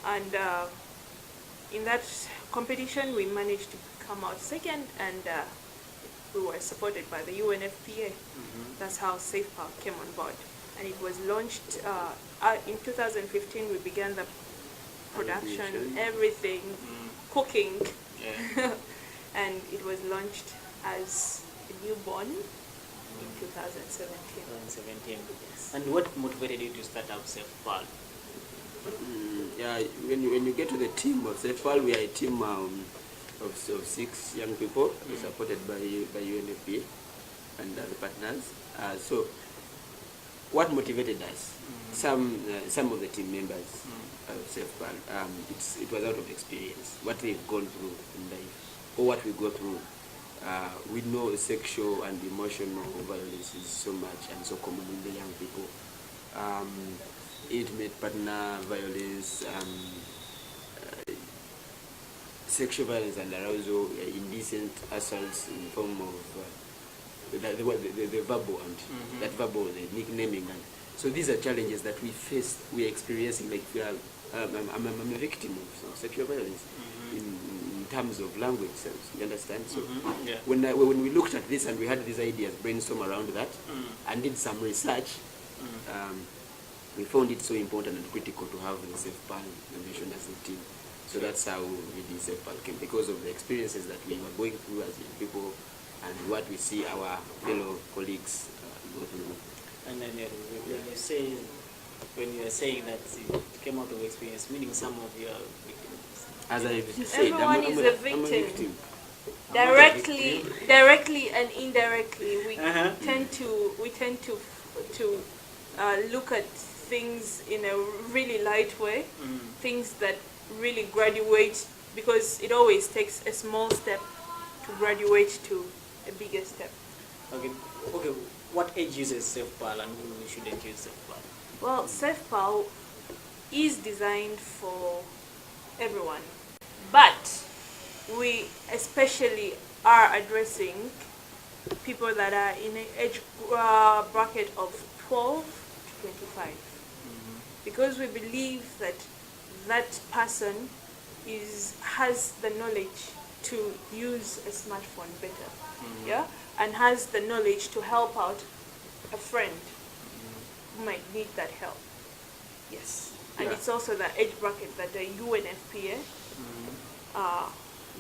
and in that competition we managed to come out second, and we were supported by the UNFPA. That's how Safepal came on board, and it was launched in 2015. We began the production, everything, cooking, and it was launched as a newborn in 2017. And what motivated you to start up Safepal? Yeah, when you get to the team of Safepal, we are a team of 6 young people supported by UNFPA and other partners. So what motivated us? Some of the team members of Safepal, it was out of experience, what they've gone through in life, or what we go through. We know sexual and emotional violence is so much and so common in the young people. Intimate partner violence, sexual violence and arousal, indecent assaults in form of the verbal and that verbal, the nicknaming, and so these are challenges that we face, we are experiencing. Like I'm a victim of sexual violence in terms of language sense. You understand? So when we looked at this and we had these ideas, brainstorm around that, and did some research, we found it so important and critical to have the Safepal mentioned as a team. So that's how we did Safepal came, because of the experiences that we were going through as young people and what we see our fellow colleagues go through. And then when you are saying that it came out of experience, meaning some of your victims. As I said, everyone is a victim. Directly and indirectly, we tend to look at things in a really light way, things that really graduate, because it always takes a small step to graduate to a bigger step. Okay. What age uses Safepal and who shouldn't use Safepal? Well, Safepal is designed for everyone, but we especially are addressing people that are in an age bracket of 12 to 25, because we believe that that person has the knowledge to use a smartphone better, and has the knowledge to help out a friend who might need that help. Yes, and it's also the age bracket that the UNFPA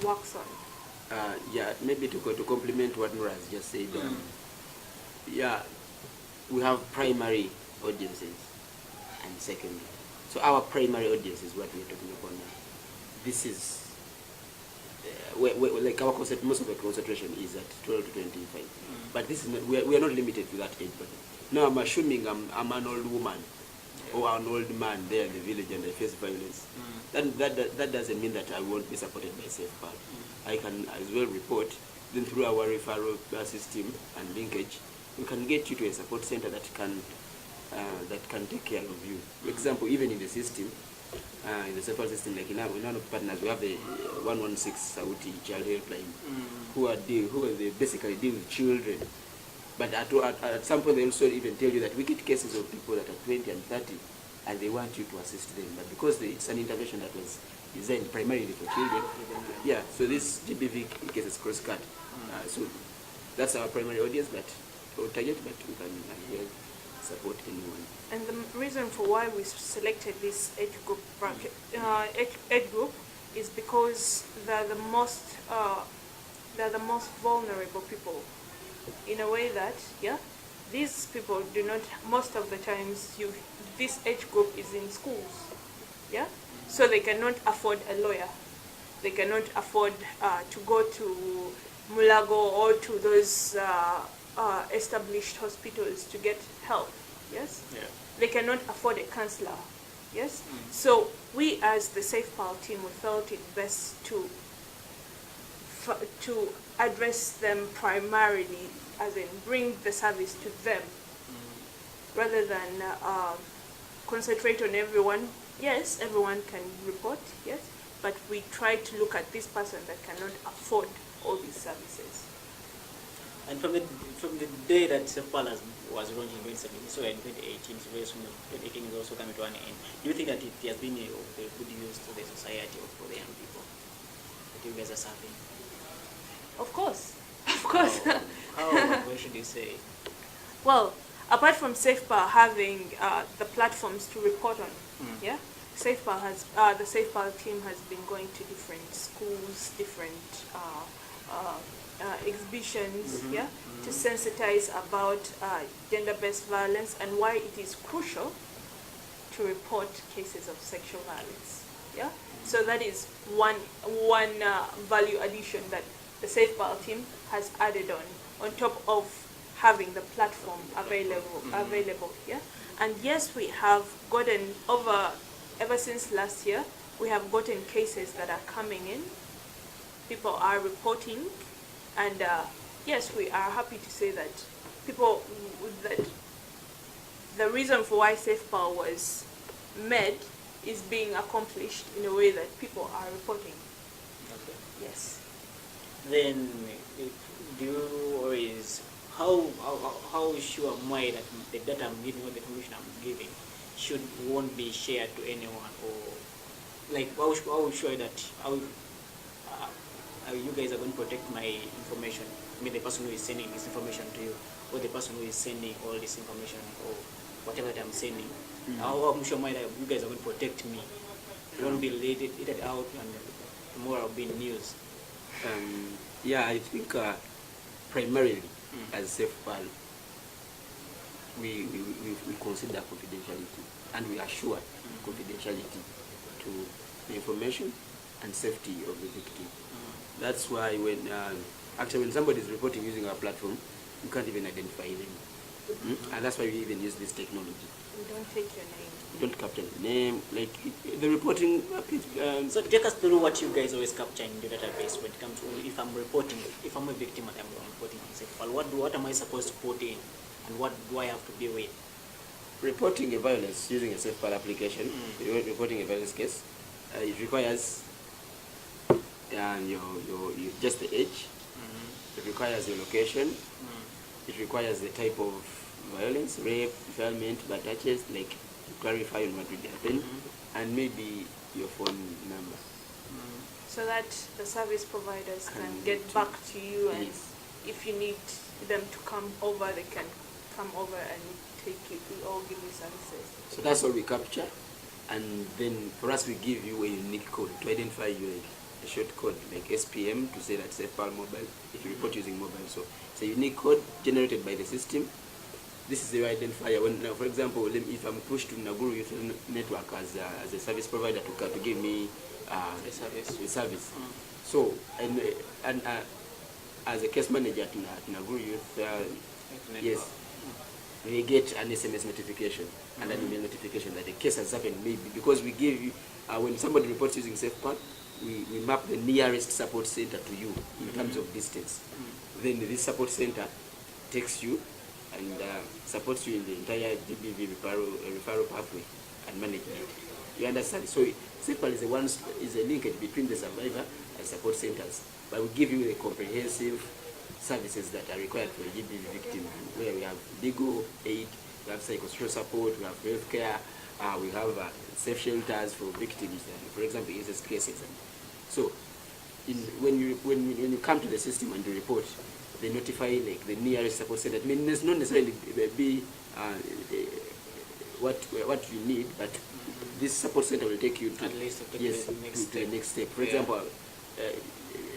works on. Maybe to complement what Nora has just said, we have primary audiences and secondary. So our primary audience is what we're talking about now. This is like our concept, most of the concentration is at 12 to 25. But this is not, we are not limited to that age bracket. Now I'm assuming I'm an old woman or an old man there in the village and I face violence. That doesn't mean that I won't be supported by Safepal. I can as well report. Then through our referral system and linkage, we can get you to a support center that can take care of you. For example, even in the system, in the Safepal system, like in our partners, we have the 116 Sauti Child Helpline, who basically deal with children. But at some point, they also even tell you that we get cases of people that are 20 and 30 and they want you to assist them. But because it's an intervention that was designed primarily for children, yeah, so this GBV case is cross-cut. So that's our primary audience that or target, but we can as well support anyone. And the reason for why we selected this age group bracket, age group is because they're the most vulnerable people, in a way that, yeah, these people do not, most of the times, this age group is in schools, yeah, so they cannot afford a lawyer, they cannot afford to go to Mulago or to those established hospitals to get help, yes? Yeah. They cannot afford a counselor, yes? So we as the Safepal team, we felt it best to address them primarily, as in bring the service to them, rather than concentrate on everyone. Yes, everyone can report, yes, but we try to look at this person that cannot afford all these services. And from the day that Safepal was launched in 2017, so in 2018, so very soon 2018 is also coming to an end. Do you think that it has been a good use to the society or for the young people that you guys are serving? Of course, of course. What should you say? Well, apart from Safepal having the platforms to report on, yeah, Safepal has the Safepal team has been going to different schools, different exhibitions, yeah, to sensitize about gender-based violence and why it is crucial to report cases of sexual violence. Yeah, so that is one value addition that the Safepal team has added on top of having the platform available. Yeah, and yes, we have gotten ever since last year, we have gotten cases that are coming in. People are reporting, and yes, we are happy to say that the reason for why Safepal was made is being accomplished in a way that people are reporting. Okay. Yes. Then, do you always, how sure am I that the data I'm giving or the information I'm giving won't be shared to anyone, or like how sure that you guys are going to protect my information? I mean, the person who is sending this information to you, or the person who is sending all this information, or whatever that I'm sending. How sure am I that you guys are going to protect me? You won't be laid out and tomorrow I'll be in news. Yeah, I think primarily as Safepal, we consider confidentiality, and we assure confidentiality to the information and safety of the victim. That's why when actually when somebody is reporting using our platform, you can't even identify them, and that's why we even use this technology. We don't take your name. We don't capture the name, like the reporting. So take us through what you guys always capture in the database when it comes to if I'm a victim and I'm reporting on Safepal, what am I supposed to put in, and what do I have to be with? Reporting a violence using a Safepal application, reporting a violence case, it requires your just the age. It requires your location. It requires the type of violence, rape, defilement, but touches, like to clarify on what will happen, and maybe your phone number. So that the service providers can get back to you, and if you need them to come over, they can come over and take you or give you services. So that's all we capture, and then for us we give you a unique code to identify you, like a short code like SPM to say that Safepal mobile if you report using mobile. So it's a unique code generated by the system. This is the identifier. When, for example, if I'm pushed to Naguru Youth Network as a service provider to give me a service. So and as a case manager at Naguru Youth, yes, we get an SMS notification and an email notification that the case has happened. Maybe because we give you when somebody reports using Safepal, we map the nearest support center to you in terms of distance. Then this support center takes you and supports you in the entire GBV referral pathway and management. You understand? So Safepal is a linkage between the survivor and support centers, but we give you the comprehensive services that are required for a GBV victim, where we have legal aid, we have psychosocial support, we have healthcare, We have safe shelters for victims, for example, incest cases. And so, when you come to the system and you report, they notify like the nearest support center. I mean, it's not necessarily be what you need, but this support center will take you to At least to yes, the next to step. the next step. For example,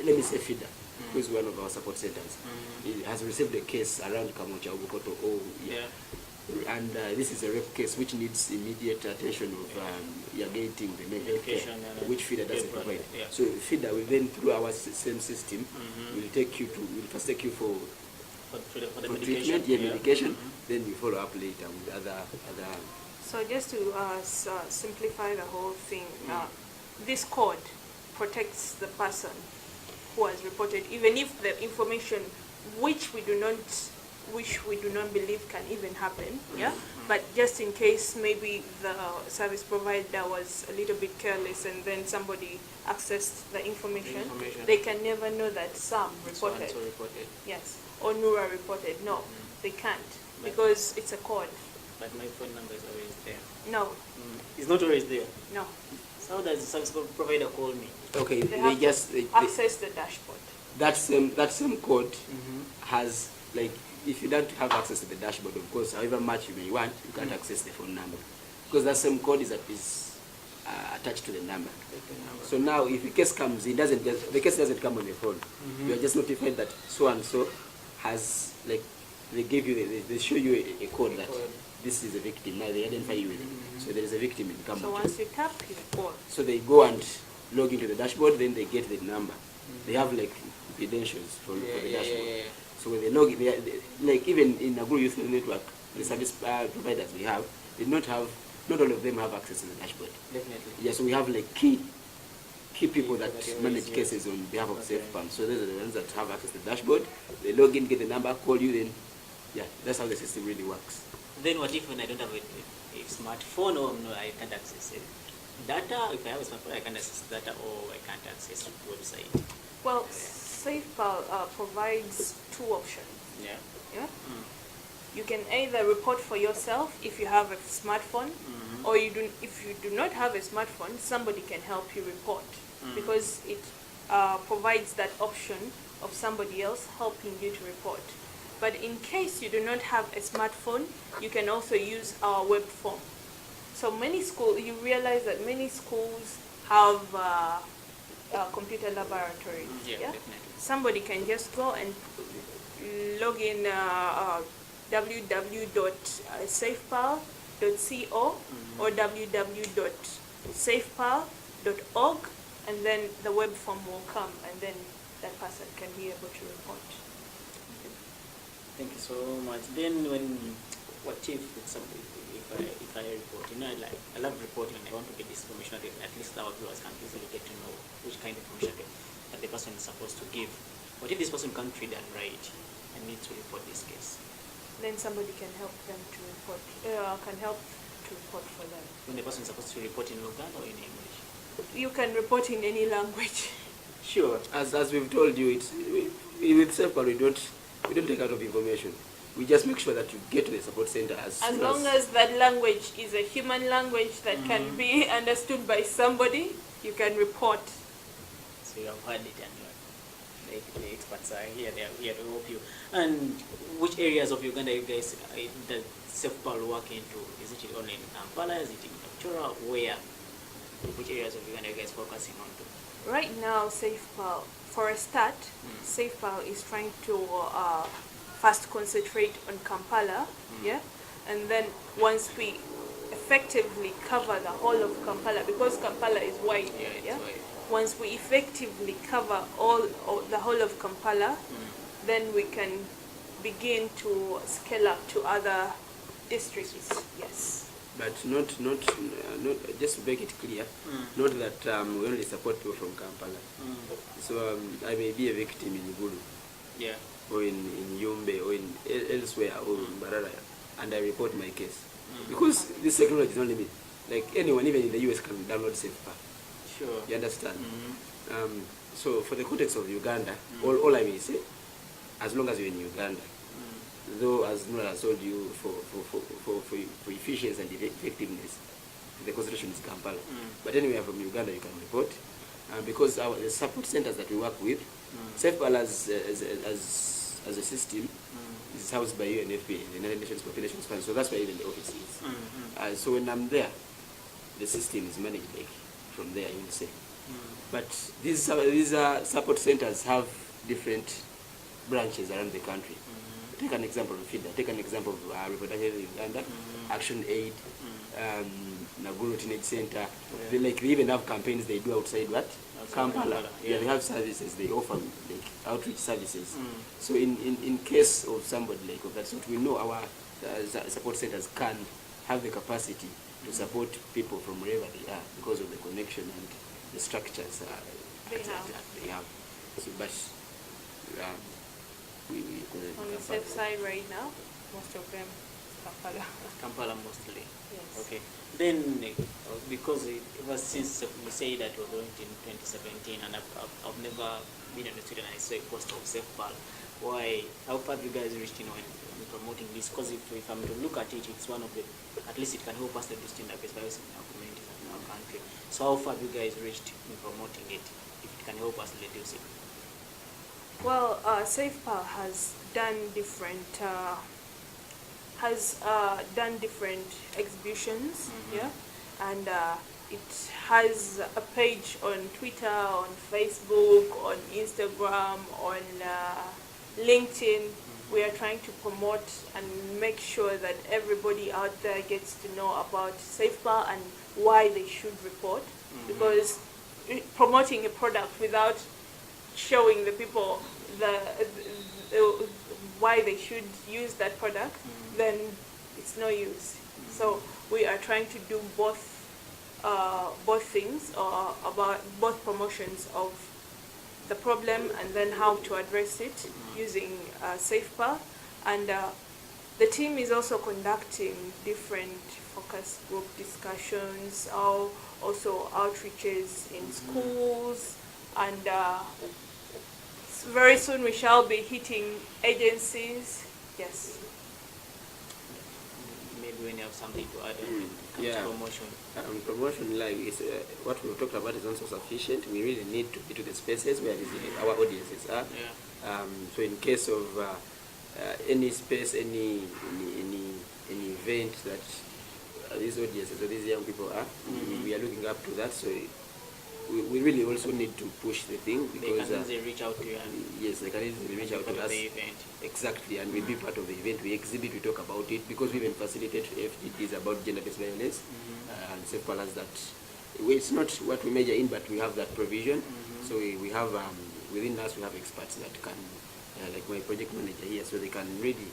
let me say FIDA, who is one of our support centers. He has received a case around Kamocha Ugokoto. And this is a rape case which needs immediate attention of getting the medical care, which FIDA doesn't provide. So FIDA will then, through our same system, will first take you for the treatment, medication, then we follow up later with other. So just to simplify the whole thing, this code protects the person who has reported, even if the information which we do not believe can even happen, but just in case maybe the service provider was a little bit careless and then somebody accessed the information, they can never know that Sam reported. Yes, or Nura reported. No, they can't, because it's a code. But my phone number is always there. No. It's not always there. No. So how does the service provider call me? Okay, They have to access the dashboard. That same code has, like, if you don't have access to the dashboard, of course, however much you may want, you can't access the phone number, because that same code is attached to the number. So now, if a case comes, the case doesn't come on the phone. You are just notified that so and so has, like, they give you, they show you a code that this is a victim. Now they identify you with it. So there is a victim in Kamocha. So once you tap, you call. So they go and log into the dashboard, then they get the number. They have like credentials for the dashboard. So when they log in, like even in Agro Youth Network, the service providers we have, not all of them have access to the dashboard. Definitely. Yeah, so we have like key people that manage cases on behalf of Safepal. So those are the ones that have access to the dashboard. They log in, get the number, call you, then that's how the system really works. Then what if when I don't have a smartphone, or no, I can't access it? Data, if I have a smartphone, I can access data, or I can't access website. Well, Safepal provides two options. You can either report for yourself if you have a smartphone, or if you do not have a smartphone, somebody can help you report, because it provides that option of somebody else helping you to report. But in case you do not have a smartphone, you can also use our web form. So many schools, you realize that many schools have computer laboratories. Definitely. Somebody can just go and log in www.safepal.co or www.safepal.org, and then the web form will come, and then that person can be able to report. Thank you so much. Then what if it's something, if I report, I love reporting, and I want to get this information that at least our viewers can easily get to know which kind of information that the person is supposed to give. What if this person can't read and write and needs to report this case? Then somebody can help them to report, for them. When the person is supposed to report in Luganda or in English? You can report in any language. Sure. As we've told you, with Safepal we don't take out of information. We just make sure that you get to the support center as long as that language is a human language that can be understood by somebody, you can report. So you have heard it, and the experts are here. They are here to help you. And which areas of Uganda you guys the Safepal work into? Is it only in Kampala? Is it in Kapchora? Where? Which areas of Uganda are you guys focusing on? Right now, Safepal, for a start, Safepal is trying to first concentrate on Kampala, and then once we effectively cover the whole of Kampala, because Kampala is wide, once we effectively cover the whole of Kampala, then we can begin to scale up to other districts. Yes. But not just to make it clear, not that we only support people from Kampala. So I may be a victim in Gulu, or in Yumbe, or in elsewhere, or in Barara, and I report my case. Because this technology is not limited. Like anyone, even in the US, can download Safepal. Sure. You understand? So for the context of Uganda, all I may say, as long as you're in Uganda, though as Nora has told you, for efficiency and effectiveness, the concentration is Kampala. But anywhere from Uganda you can report. Because the support centers that we work with, Safepal as a system is housed by UNFPA, the United Nations Population Fund, so that's where even the office is. So when I'm there, the system is managed like from there, you will say. But these support centers have different branches around the country. Take an example of FIDA, take an example of Reproductive Health in Uganda, Action Aid, Naguru Teenage Center. They even have campaigns they do outside Kampala. Yeah, they have services, they offer like outreach services. So in case of somebody like of that sort, we know our support centers can have the capacity to support people from wherever they are because of the connection and the structures they have. So, but on the safe side right now, most of them Kampala. Kampala mostly. Yes. Okay. Then, because ever since we say that we were going in 2017, and I've never been on the street and I saw a post of Safepal, how far have you guys reached in promoting this? Because if I'm to look at it, it's one of the, at least it can help us reduce gender-based violence in our communities and in our country. So how far have you guys reached in promoting it, if it can help us reduce it? Well, Safepal has done different exhibitions, yeah, and it has a page on Twitter, on Facebook, on Instagram, on LinkedIn. We are trying to promote and make sure that everybody out there gets to know about Safepal and why they should report, because promoting a product without showing the people why they should use that product, then it's no use. So we are trying to do both things, or about both promotions of the problem and then how to address it using Safepal. And the team is also conducting different focus group discussions, also outreaches in schools, and very soon we shall be hitting agencies. Yes. Maybe when you have something to add on to promotion. Promotion, like what we talked about, is also sufficient. We really need to be to the spaces where our audiences are. Yeah. So in case of any space, any event that these audiences or these young people are, we are looking up to that. So we really also need to push the thing, because they can easily reach out to you. And yes, they can easily reach out to us. The event. Exactly, and we be part of the event. We exhibit, we talk about it, because we even facilitate FGTs about gender-based violence, and Safepal has that. It's not what we measure in, but we have that provision. So we have within us, we have experts that can, like my project manager here, so they can really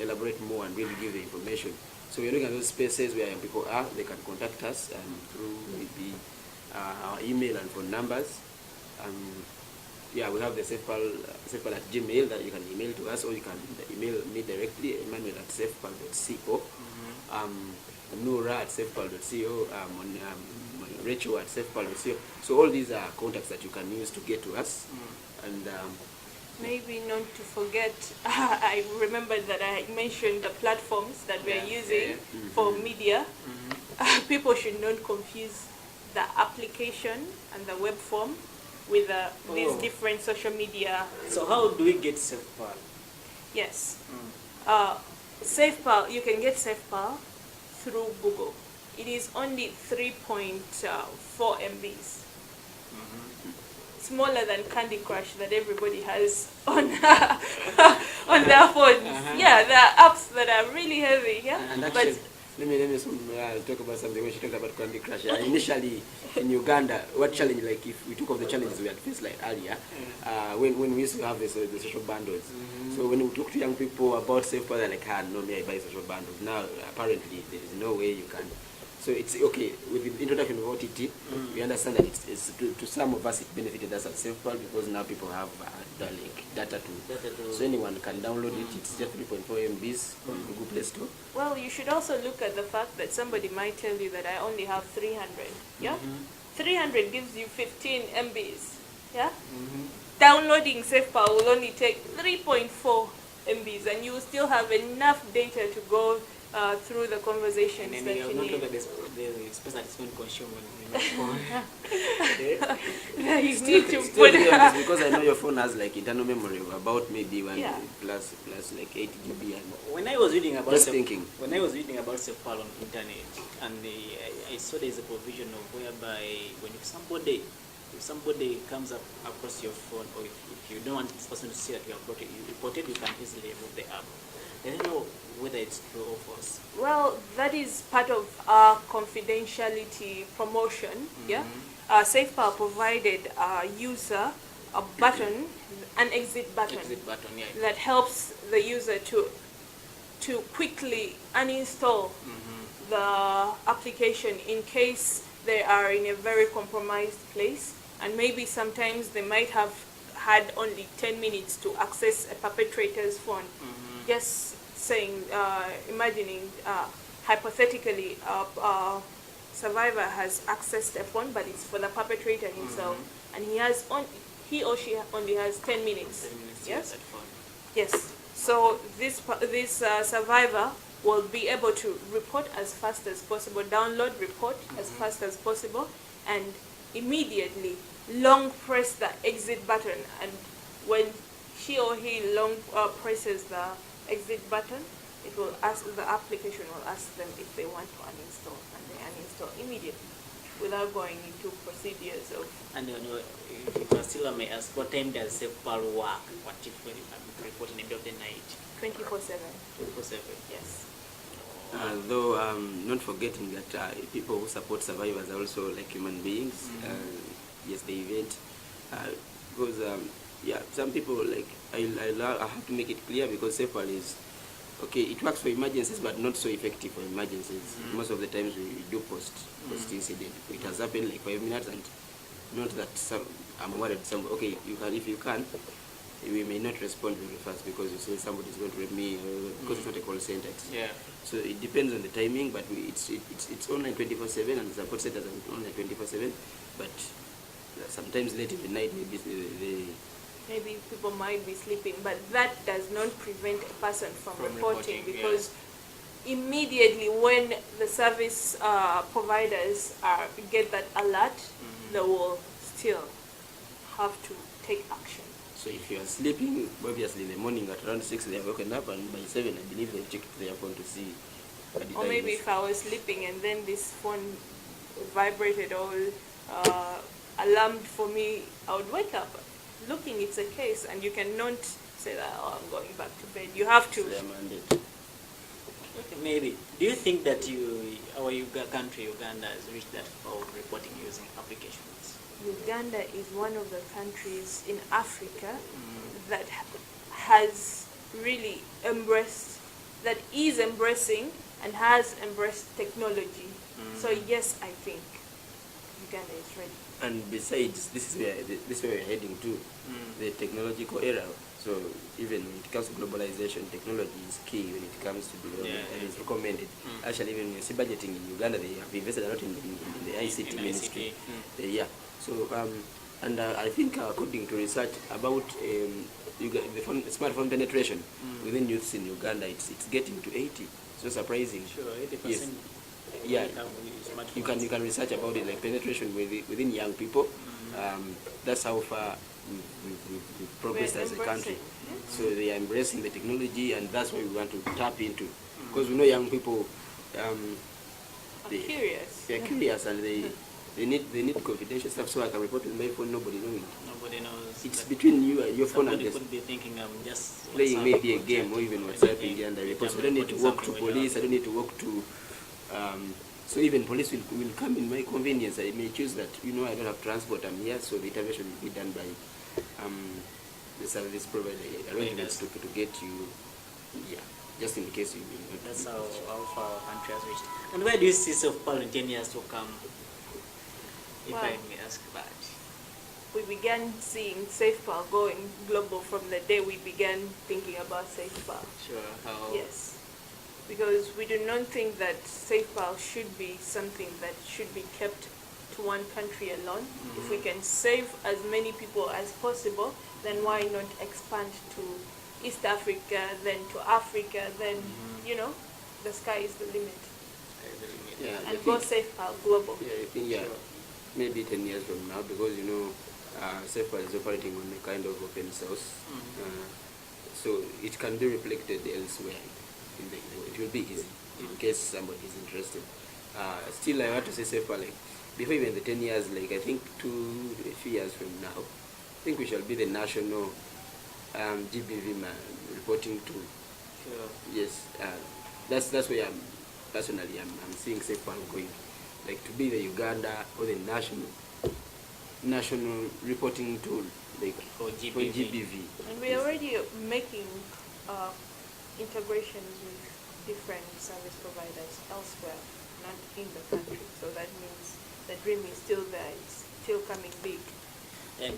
elaborate more and really give the information. So we're looking at those spaces where young people are. They can contact us through maybe our email and phone numbers. Yeah, we have the Safepal at Gmail that you can email to us, or you can email me directly, Emmanuel at safepal.co, Noura at safepal.co, Rachel at safepal.co. So all these are contacts that you can use to get to us. And maybe not to forget, I remember that I mentioned the platforms that we are using for media. People should not confuse the application and the web form with these different social media. So how do we get Safepal? Yes. Safepal, you can get Safepal through Google. It is only 3.4 MBs. Smaller than Candy Crush that everybody has on on their phones. Yeah, there are apps that are really heavy. Yeah, and actually, let me talk about something when she talked about Candy Crush. Initially in Uganda, what challenge, like if we took off the challenges we had faced like earlier, when we used to have the social bundles. So when we talk to young people about Safepal, they're like, no, me I buy social bundles. Now apparently there is no way you can. So it's okay, with the introduction of OTT, we understand that it's to some of us it benefited us at Safepal, because now people have data to, so anyone can download it. It's just 3.4 MBs on Google Play Store. Well, you should also look at the fact that somebody might tell you that I only have 300. Yeah, 300 gives you 15 MBs. Yeah, downloading Safepal will only take 3.4 MBs, and you will still have enough data to go through the conversations And then that you have you not looked need. at the space that is going to consume on your phone. You Still, need to still put be honest, because I know your phone has like internal memory of about maybe one Yeah. plus like 8 GB. And When I was reading about Just thinking. when I was reading about Safepal on internet, and I saw there's a provision of whereby when if somebody comes up across your phone, or if you don't want this person to see that you have brought it, you report it, you can easily remove the app. I don't know whether it's true or false. Well, that is part of our confidentiality promotion. Yeah, Safepal provided a user a button, an exit button, Exit button, yeah. that helps the user to quickly uninstall the application in case they are in a very compromised place, and maybe sometimes they might have had only 10 minutes to access a perpetrator's phone. Just saying, imagining, hypothetically, a survivor has accessed a phone, but it's for the perpetrator himself, and he or she only has 10 minutes. 10 minutes to Yes? use that phone. Yes. So this survivor will be able to report as fast as possible, download report as fast as possible, and immediately long press the exit button. And when she or he long presses the exit button, it will ask, the application will ask them if they want to uninstall, and they uninstall immediately without going into procedures of. And if still I may ask, what time does Safepal work? What if when you report in the middle of the night? 24/7. 24/7. Yes. though not forgetting that people who support survivors are also like human beings. Yes, the event, because yeah, some people like I have to make it clear, because Safepal is okay. It works for emergencies, but not so effective for emergencies. Most of the times we do post incident. It has happened like 5 minutes, and not that I'm worried. Okay, you can, if you can. We may not respond very fast because you say somebody is going to read me, because it's not a call center. Yeah. So it depends on the timing, but it's online 24/7, and the support centers are online 24/7. But sometimes late in the night, maybe Maybe people might be sleeping, but that does not prevent a person from reporting, reporting, because immediately when the service providers get that alert, they will still have to take action. So if you are sleeping, obviously in the morning at around 6 they are woken up, and by 7 I believe they checked their phone to see what the Or time maybe is. if I was sleeping and then this phone vibrated or alarmed for me, I would wake up. Looking, it's a case, and you cannot say that, oh, I'm going back to bed. You have to. They are mandate. Okay, maybe. Do you think that our country, Uganda, has reached that of reporting using applications? Uganda is one of the countries in Africa that has really embraced, that is embracing and has embraced technology. So yes, I think Uganda is ready. And besides, this is where we're heading to, the technological era. So even when it comes to globalization, technology is key when it comes to development, and it's recommended. Actually, even when you see budgeting in Uganda, they have invested a lot in the ICT ministry. Yeah. So and I think according to research about the smartphone penetration within youths in Uganda, it's getting to 80. So surprising. Sure, 80%. Yes. Yeah. You can research about it, like penetration within young people. That's how far we've progressed as a country. So they are embracing the technology, and that's what we want to tap into, because we know young people Curious. they are curious, and they need confidential stuff. So I can report with my phone, nobody knows it. Nobody knows. It's between you and your phone, and Somebody this could be thinking I'm just playing WhatsApp maybe a or game, chat or even or WhatsApp anything. and I report. So I I'm don't need to reporting walk to something when police. I you're- don't need to walk to. So even police will come in my convenience. I may choose that, I don't have transport, I'm here, so the intervention will be done by the service provider arrangements to get you, just in case you will not. That's how far our country has reached. And where do you see Safepal in 10 years to come? If I may ask that. We began seeing Safepal going global from the day we began thinking about Safepal. Sure. How? Yes. Because we do not think that Safepal should be something that should be kept to one country alone. If we can save as many people as possible, then why not expand to East Africa, then to Africa, then, the sky is the limit. Yeah, I And think- go Safepal global. Yeah, I think, yeah, maybe 10 years from now, because, you know, Safepal is operating on a kind of open source. So it can be reflected elsewhere in the world. It will be easy in case somebody is interested. Still, I want to say Safepal, like, before even the 10 years, like, I think a few years from now, I think we shall be the national GBV reporting tool. Sure. Yes, that's where personally I'm seeing Safepal going, like to be the Uganda or the national reporting tool, like For for GBV. GBV. And we're already making integrations with different service providers elsewhere, not in the country. So that means the dream is still there. It's still coming big. And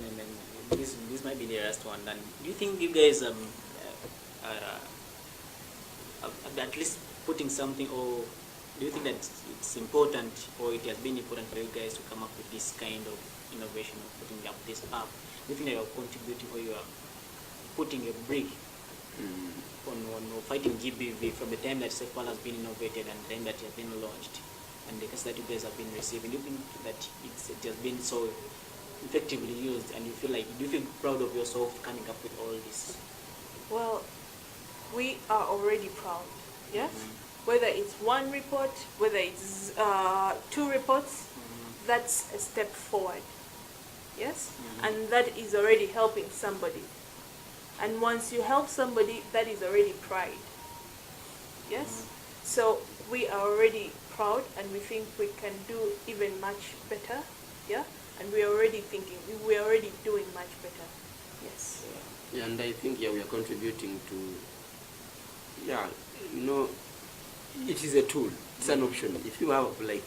this might be the last one. And do you think you guys at least putting something, or do you think that it's important, or it has been important for you guys to come up with this kind of innovation of putting up this app? Do you think that you are contributing, or you are putting a brick on fighting GBV from the time that Safepal has been innovated and the time that it has been launched, and the cases that you guys have been receiving? Do you think that it has been so effectively used, and do you feel proud of yourself coming up with all this? Well, we are already proud, yes? Whether it's one report, whether it's 2 reports, that's a step forward, yes? And that is already helping somebody. And once you help somebody, that is already pride, yes? So we are already proud, and we think we can do even much better, yeah? And we are already thinking, we are already doing much better, yes. Yeah, and I think, yeah, we are contributing to, yeah, you know, it is a tool, it's an option. If you have, like,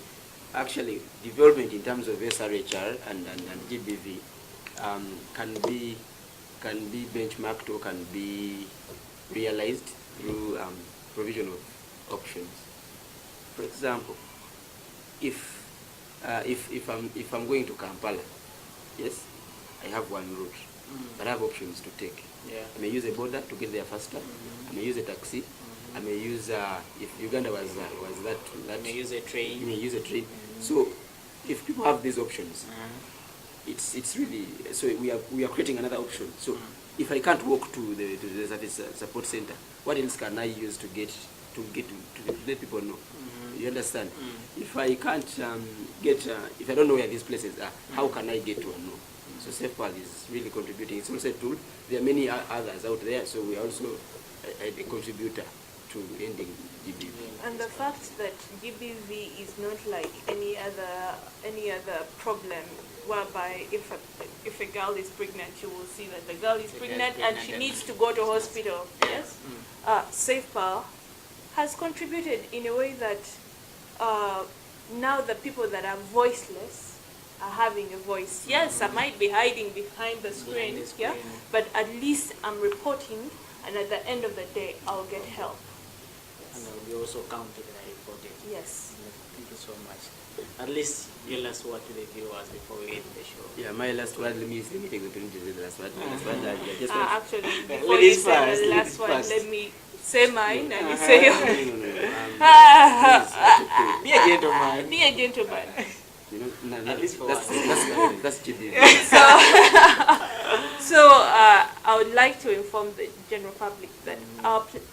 actually development in terms of SRHR and GBV can be benchmarked or can be realized through provision of options. For example, if I'm going to Kampala, yes, I have one route, but I have options to take. Yeah. I may use a border to get there faster. I may use a taxi. I may use if Uganda was that You may use a train. you may use a train. So if people have these options, it's really, so we are creating another option. So if I can't walk to the service support center, what else can I use to let people know? You understand? If I can't if I don't know where these places are, how can I get to know? So Safepal is really contributing. It's also a tool. There are many others out there, so we are also a contributor to ending GBV. And the fact that GBV is not like any other problem, whereby if a girl is pregnant, you will see that the girl is pregnant and she needs to go to hospital. Yes, Safepal has contributed in a way that now the people that are voiceless are having a voice. Yes, I might be hiding behind the screen, yeah, but at least I'm reporting, and at the end of the day, I'll get help. And I will be also counted and reported. Yes. Thank you so much. At least your last word to the viewers before we end the show. Yeah, my last word, let me take the opportunity to say the last word. Actually, before you say the last one, let me say mine and you say yours. Be a gentleman. Be a gentleman. You know, At least for that's GBV. So I would like to inform the general public that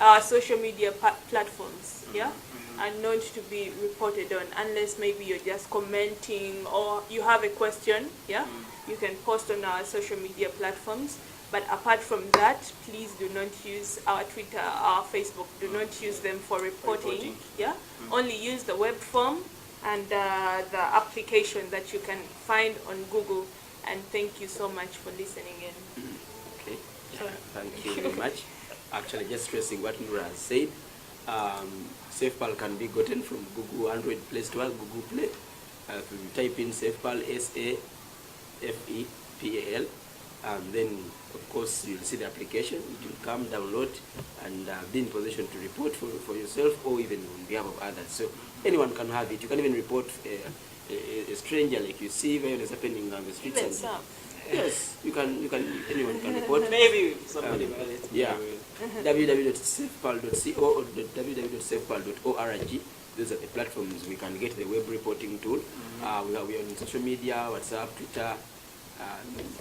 our social media platforms, yeah, are not to be reported on unless maybe you're just commenting or you have a question, yeah, you can post on our social media platforms. But apart from that, please do not use our Twitter, our Facebook. Do not use them for reporting. Yeah, only use the web form and the application that you can find on Google. And thank you so much for listening in. Okay, thank you very much. Actually, just stressing what Nura has said, Safepal can be gotten from Google Android Play Store, Google Play. If you type in Safepal, SAFEPAL, then of course you'll see the application. It will come, download, and be in position to report for yourself or even on behalf of others. So anyone can have it. You can even report a stranger, like you see violence happening on the streets. Even some. Yes, anyone can report. Maybe somebody violates. Yeah. www.safepal.co or www.safepal.org. Those are the platforms we can get the web reporting tool. We are on social media, WhatsApp, Twitter,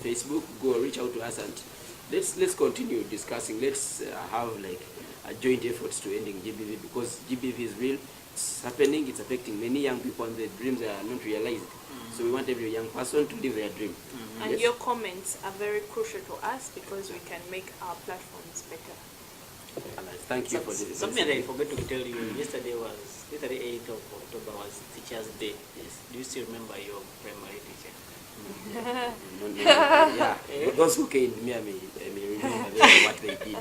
Facebook. Go reach out to us and let's continue discussing. Let's have like a joint efforts to ending GBV, because GBV is real. It's happening. It's affecting many young people, and their dreams are not realized. So we want every young person to live their dream. And Yes? your comments are very crucial to us because we can make our platforms better. Thank you for this. Something that I forgot to tell you. Yesterday 8th of October was Teachers' Day. Yes. Do you still remember your primary teacher? Yeah, those who came near me, remember what they did,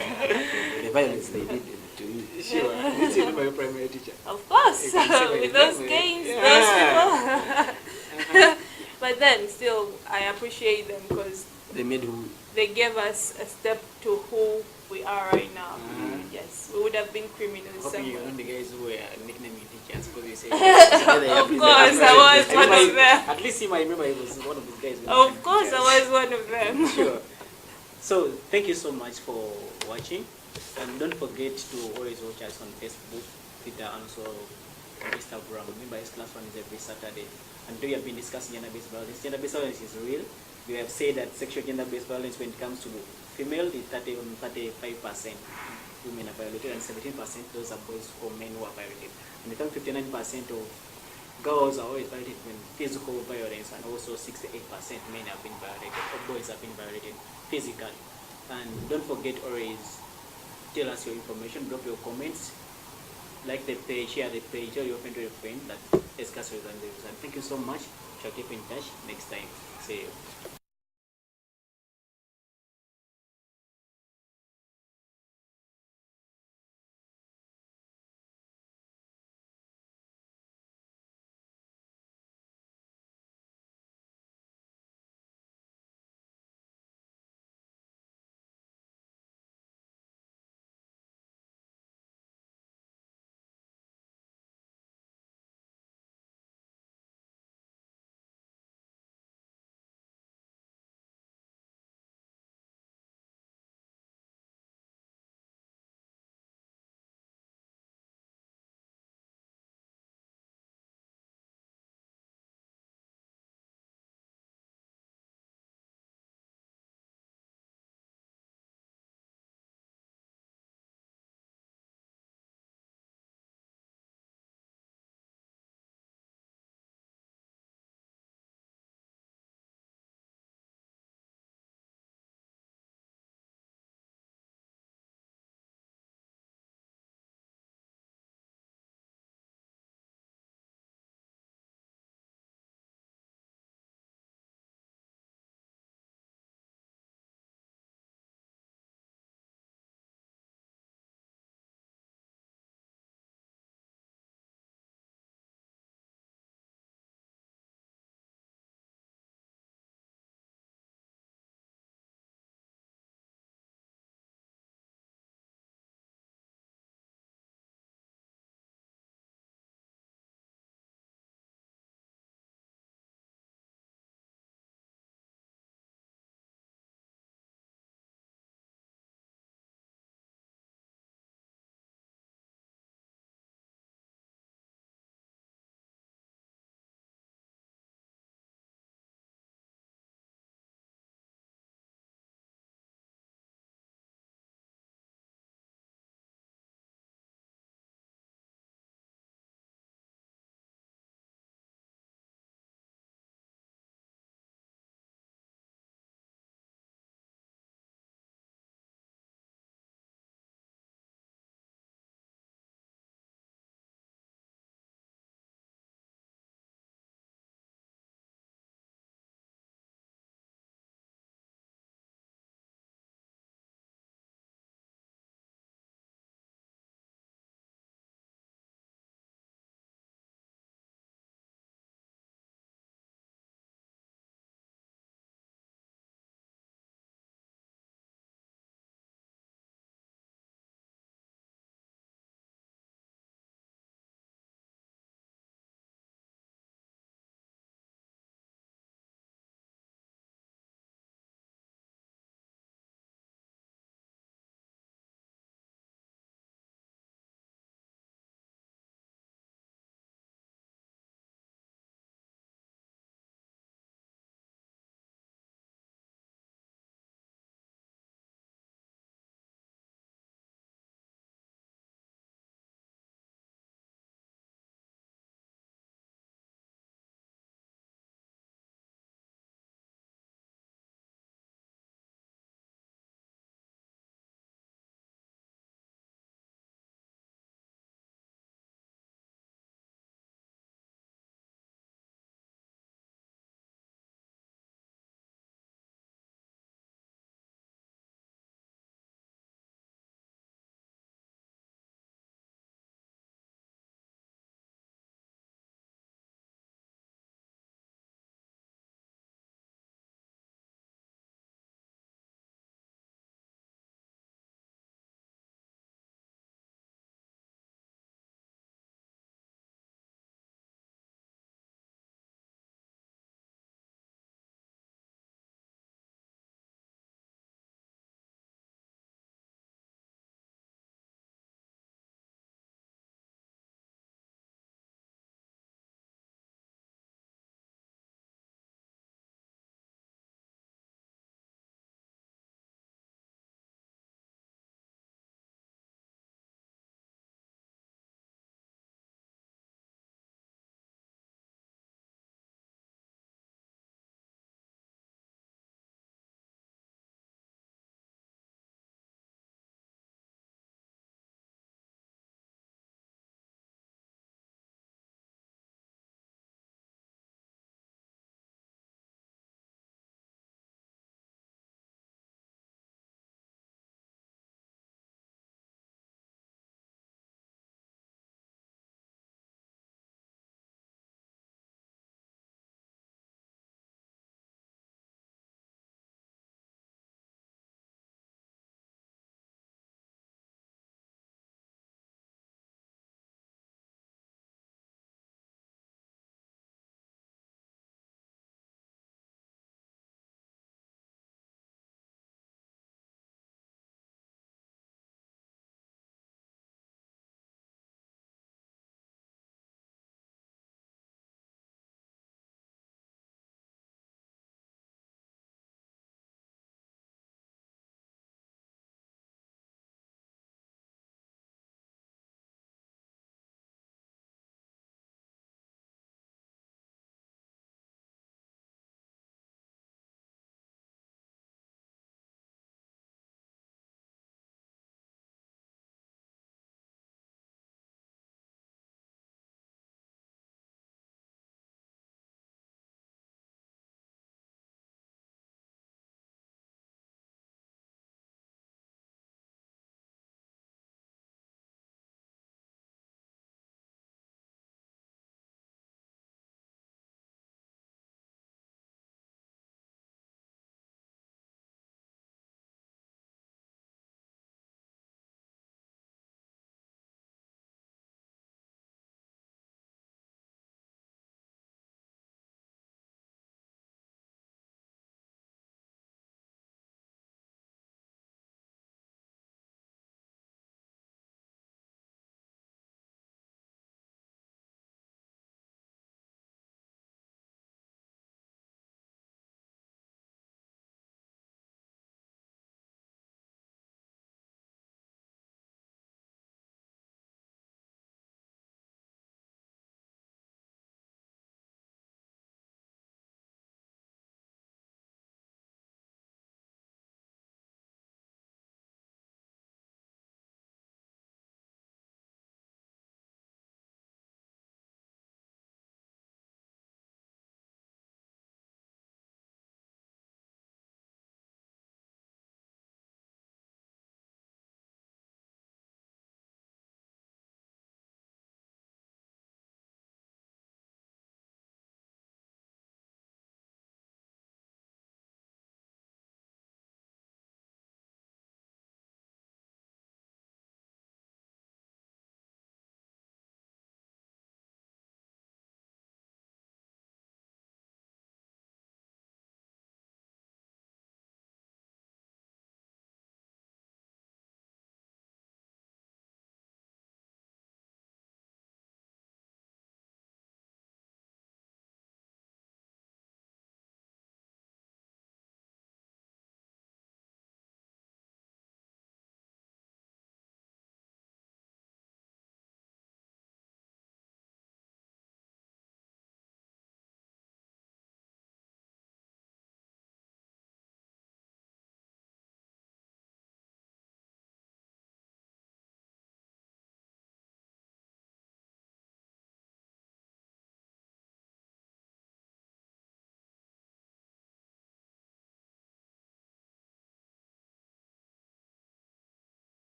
the violence they did to me. Sure. Do you still remember your primary teacher? Of course, You can see by with the those time, games, yeah. those people. But then, still, I appreciate them because They made who? they gave us a step to who we are right now. Yes, we would have been criminals Hoping you're somewhere. not the guys who were nicknaming teachers because you say. Of course, I was one of them. At least him, I remember he was one of these guys. Of course, I was one of them. Sure. So thank you so much for watching, and don't forget to always watch us on Facebook, Twitter, and also on Instagram. Remember, his class one is every Saturday. And today we have been discussing gender-based violence. Gender-based violence is real. We have said that sexual gender-based violence, when it comes to female, is 35%. Women are violated, and 17% those are boys or men who are violated. And the 59% of girls are always violated when physical violence, and also 68% men have been violated, or boys have been violated physically. And don't forget, always tell us your information, drop your comments, like the page, share the page, tell your friend to your friend that discuss with and thank you so much. Shall keep in touch next time. See you.